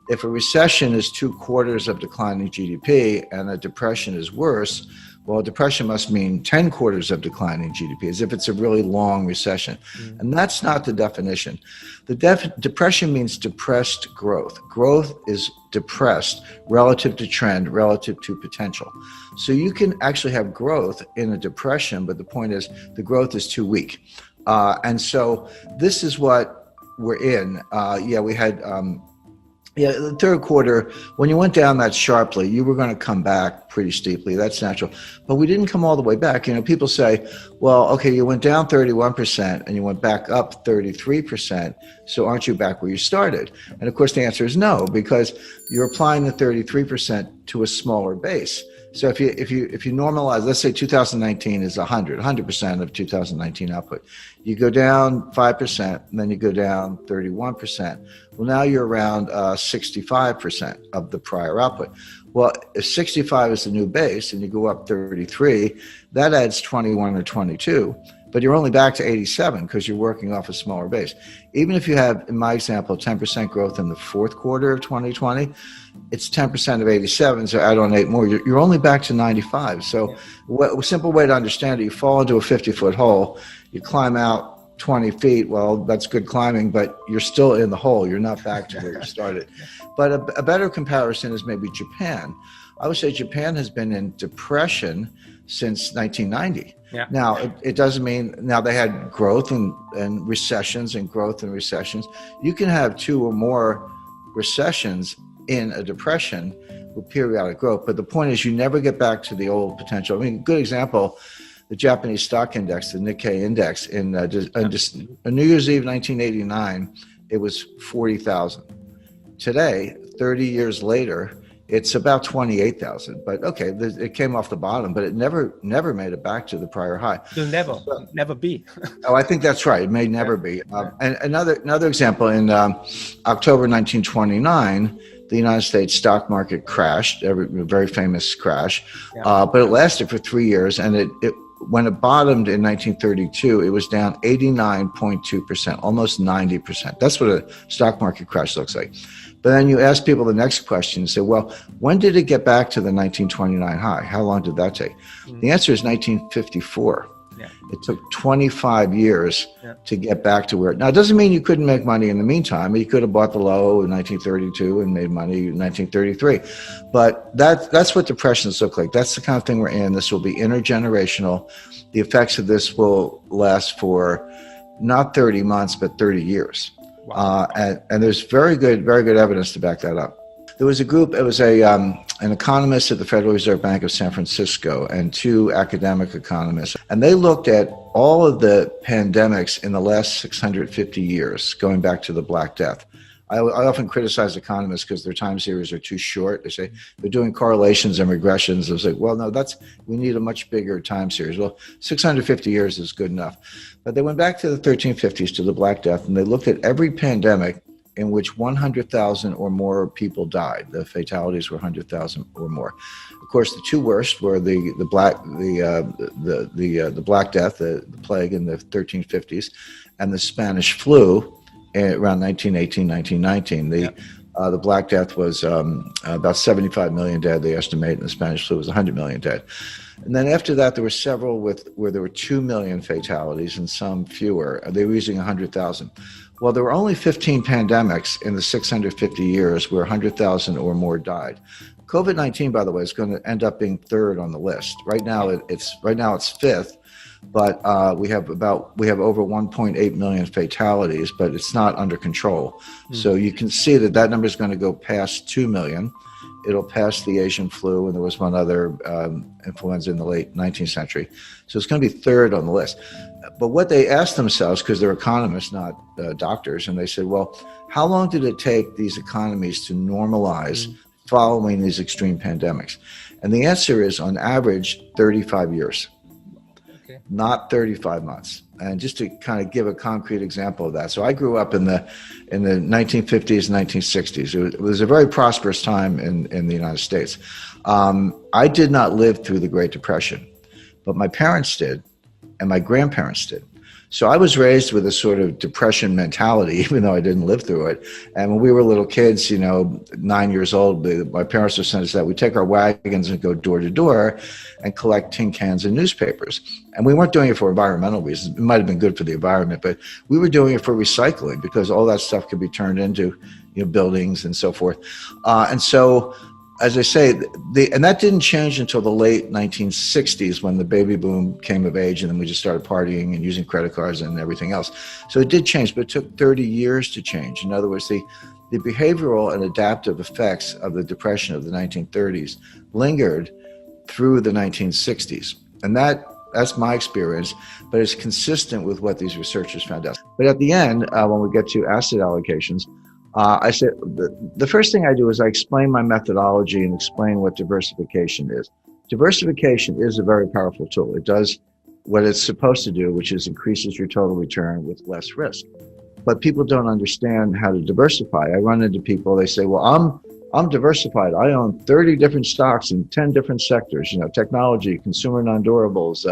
[SPEAKER 4] if a recession is 2 quarters of declining GDP and a depression is worse, well, a depression must mean 10 quarters of declining GDP, as if it's a really long recession. And that's not the definition. The depression means depressed growth. Growth is depressed relative to trend, relative to potential. So you can actually have growth in a depression, but the point is the growth is too weak. And so this is what we're in. We had... the third quarter, when you went down that sharply, you were going to come back pretty steeply. That's natural. But we didn't come all the way back. People say, well, okay, you went down 31% and you went back up 33%. So aren't you back where you started? And of course, the answer is no, because you're applying the 33% to a smaller base. So if you normalize, let's say 2019 is 100% of 2019 output. You go down 5%, and then you go down 31%. Well, now you're around 65% of the prior output. Well, if 65 is the new base and you go up 33, that adds 21 or 22. But you're only back to 87 because you're working off a smaller base. Even if you have, in my example, 10% growth in the fourth quarter of 2020, it's 10% of 87, so add on 8 more. You're only back to 95. So a simple way to understand it, you fall into a 50-foot hole, you climb out 20 feet, well, that's good climbing, but you're still in the hole. You're not back to where you started. But a better comparison is maybe Japan. I would say Japan has been in depression since 1990.
[SPEAKER 5] Yeah.
[SPEAKER 4] Now, it doesn't mean, now they had growth and recessions and growth and recessions. You can have 2 or more recessions in a depression with periodic growth. But the point is you never get back to the old potential. I mean, good example, the Japanese stock index, the Nikkei index, on New Year's Eve 1989, it was 40,000. Today, 30 years later, it's about 28,000. But okay, it came off the bottom, but it never made it back to the prior high.
[SPEAKER 5] It'll never be.
[SPEAKER 4] Oh, I think that's right. It may never be. And another example, in October 1929, the United States stock market crashed, a very famous crash, but it lasted for 3 years. And when it bottomed in 1932, it was down 89.2%, almost 90%. That's what a stock market crash looks like. But then you ask people the next question and say, well, when did it get back to the 1929 high? How long did that take? The answer is 1954.
[SPEAKER 5] Yeah.
[SPEAKER 4] It took 25 years to get back to where. Now, it doesn't mean you couldn't make money in the meantime. You could have bought the low in 1932 and made money in 1933. But that's what depressions look like. That's the kind of thing we're in. This will be intergenerational. The effects of this will last for not 30 months, but 30 years. Wow. And there's very good evidence to back that up. There was a group, it was an economist at the Federal Reserve Bank of San Francisco and 2 academic economists. And they looked at all of the pandemics in the last 650 years, going back to the Black Death. I often criticize economists because their time series are too short. They say they're doing correlations and regressions. I was like, well, no, we need a much bigger time series. Well, 650 years is good enough. But they went back to the 1350s, to the Black Death, and they looked at every pandemic in which 100,000 or more people died. The fatalities were 100,000 or more. Of course, the 2 worst were the Black Death, the plague in the 1350s, and the Spanish flu around 1918, 1919. The Black Death was about 75 million dead, they estimate, and the Spanish flu was 100 million dead. And then after that, there were several where there were 2 million fatalities and some fewer. They were using 100,000. Well, there were only 15 pandemics in the 650 years where 100,000 or more died. COVID-19, by the way, is going to end up being 3rd on the list. Right now, it's 5th. But we have over 1.8 million fatalities, but it's not under control. So you can see that number is going to go past 2 million. It'll pass the Asian flu, and there was one other influenza in the late 19th century. So it's going to be 3rd on the list. But what they asked themselves, because they're economists, not doctors, and they said, well, how long did it take these economies to normalize following these extreme pandemics? And the answer is, on average, 35 years. not 35 months. And just to kind of give a concrete example of that. So I grew up in the 1950s, 1960s. It was a very prosperous time in the United States. I did not live through the Great Depression, but my parents did, and my grandparents did. So I was raised with a sort of depression mentality, even though I didn't live through it. And when we were little kids, 9 years old, my parents would send us out. We'd take our wagons and go door to door and collect tin cans and newspapers. And we weren't doing it for environmental reasons. It might have been good for the environment, but we were doing it for recycling because all that stuff could be turned into buildings and so forth. And so, as I say, and that didn't change until the late 1960s when the baby boom came of age, and then we just started partying and using credit cards and everything else. So it did change, but it took 30 years to change. In other words, the behavioral and adaptive effects of the Depression of the 1930s lingered through the 1960s. And that's my experience, but it's consistent with what these researchers found out. But at the end, when we get to asset allocations, I said, the first thing I do is I explain my methodology and explain what diversification is. Diversification is a very powerful tool. It does what it's supposed to do, which is increases your total return with less risk. But people don't understand how to diversify. I run into people, they say, well, I'm diversified. I own 30 different stocks in 10 different sectors, technology, consumer non-durables,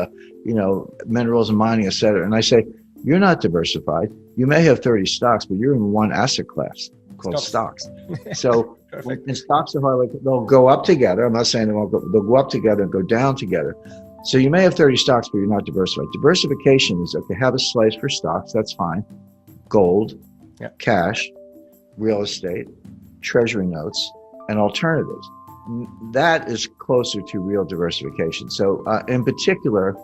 [SPEAKER 4] minerals and mining, et cetera. And I say, you're not diversified. You may have 30 stocks, but you're in one asset class called stocks. So when stocks are hard, they'll go up together. I'm not saying they'll go up together and go down together. So you may have 30 stocks, but you're not diversified. Diversification is, okay, have a slice for stocks. That's fine. Gold, cash, real estate, treasury notes, and alternatives. That is closer to real diversification. So in particular,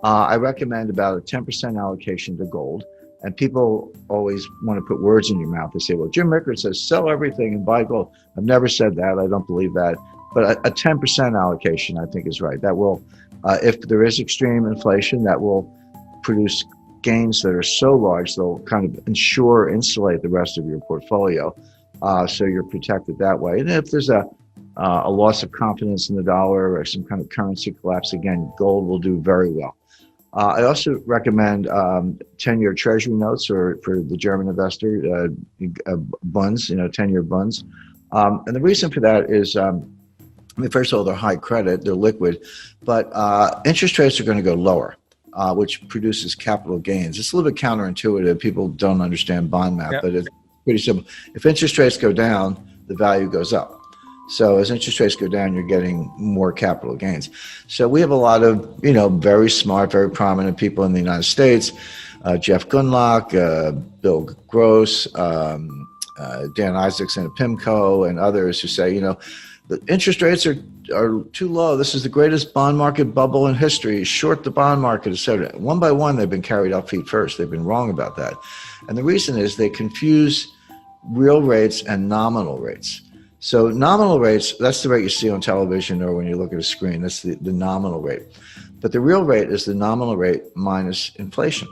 [SPEAKER 4] I recommend about a 10% allocation to gold. And people always want to put words in your mouth. They say, well, Jim Rickards says sell everything and buy gold. I've never said that. I don't believe that. But a 10% allocation, I think, is right. That will, if there is extreme inflation, that will produce gains that are so large, they'll kind of insulate the rest of your portfolio. So you're protected that way. And if there's a loss of confidence in the dollar or some kind of currency collapse, again, gold will do very well. I also recommend 10-year treasury notes, or for the German investor, bonds, 10-year bonds. And the reason for that is, first of all, they're high credit, they're liquid, but interest rates are going to go lower, which produces capital gains. It's a little bit counterintuitive. People don't understand bond math, but it's pretty simple. If interest rates go down, the value goes up. So as interest rates go down, you're getting more capital gains. So we have a lot of, very smart, very prominent people in the United States, Jeff Gundlach, Bill Gross, Dan Isaacson at PIMCO, and others who say, the interest rates are too low. This is the greatest bond market bubble in history. Short the bond market, et cetera. One by one, they've been carried out feet first. They've been wrong about that. And the reason is they confuse real rates and nominal rates. So nominal rates, that's the rate you see on television or when you look at a screen. That's the nominal rate. But the real rate is the nominal rate minus inflation.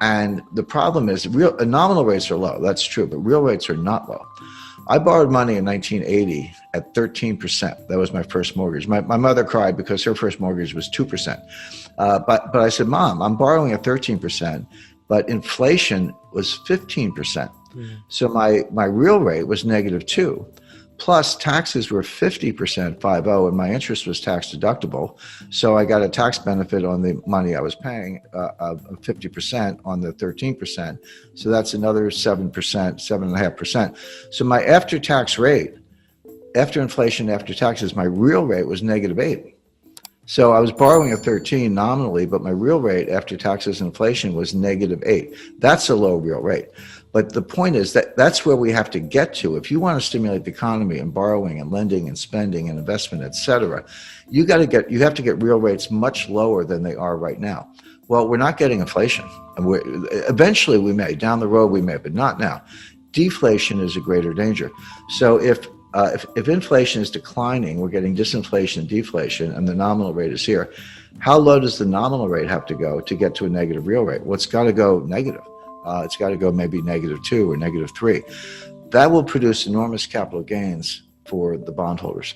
[SPEAKER 4] And the problem is nominal rates are low. That's true, but real rates are not low. I borrowed money in 1980 at 13%. That was my first mortgage. My mother cried because her first mortgage was 2%. But I said, Mom, I'm borrowing at 13%, but inflation was 15%. So my real rate was -2. Plus taxes were 50%, 50, and my interest was tax deductible. So I got a tax benefit on the money I was paying of 50% on the 13%. So that's another 7%, 7.5%. So my after-tax rate, after inflation, after taxes, my real rate was -8. So I was borrowing at 13 nominally, but my real rate after taxes and inflation was -8. That's a low real rate. But the point is that that's where we have to get to. If you want to stimulate the economy and borrowing and lending and spending and investment, et cetera, you have to get real rates much lower than they are right now. Well, we're not getting inflation. And eventually we may, down the road we may, but not now. Deflation is a greater danger. So if inflation is declining, we're getting disinflation and deflation, and the nominal rate is here. How low does the nominal rate have to go to get to a negative real rate? Well, it's got to go negative. It's got to go maybe -2 or -3. That will produce enormous capital gains for the bondholders.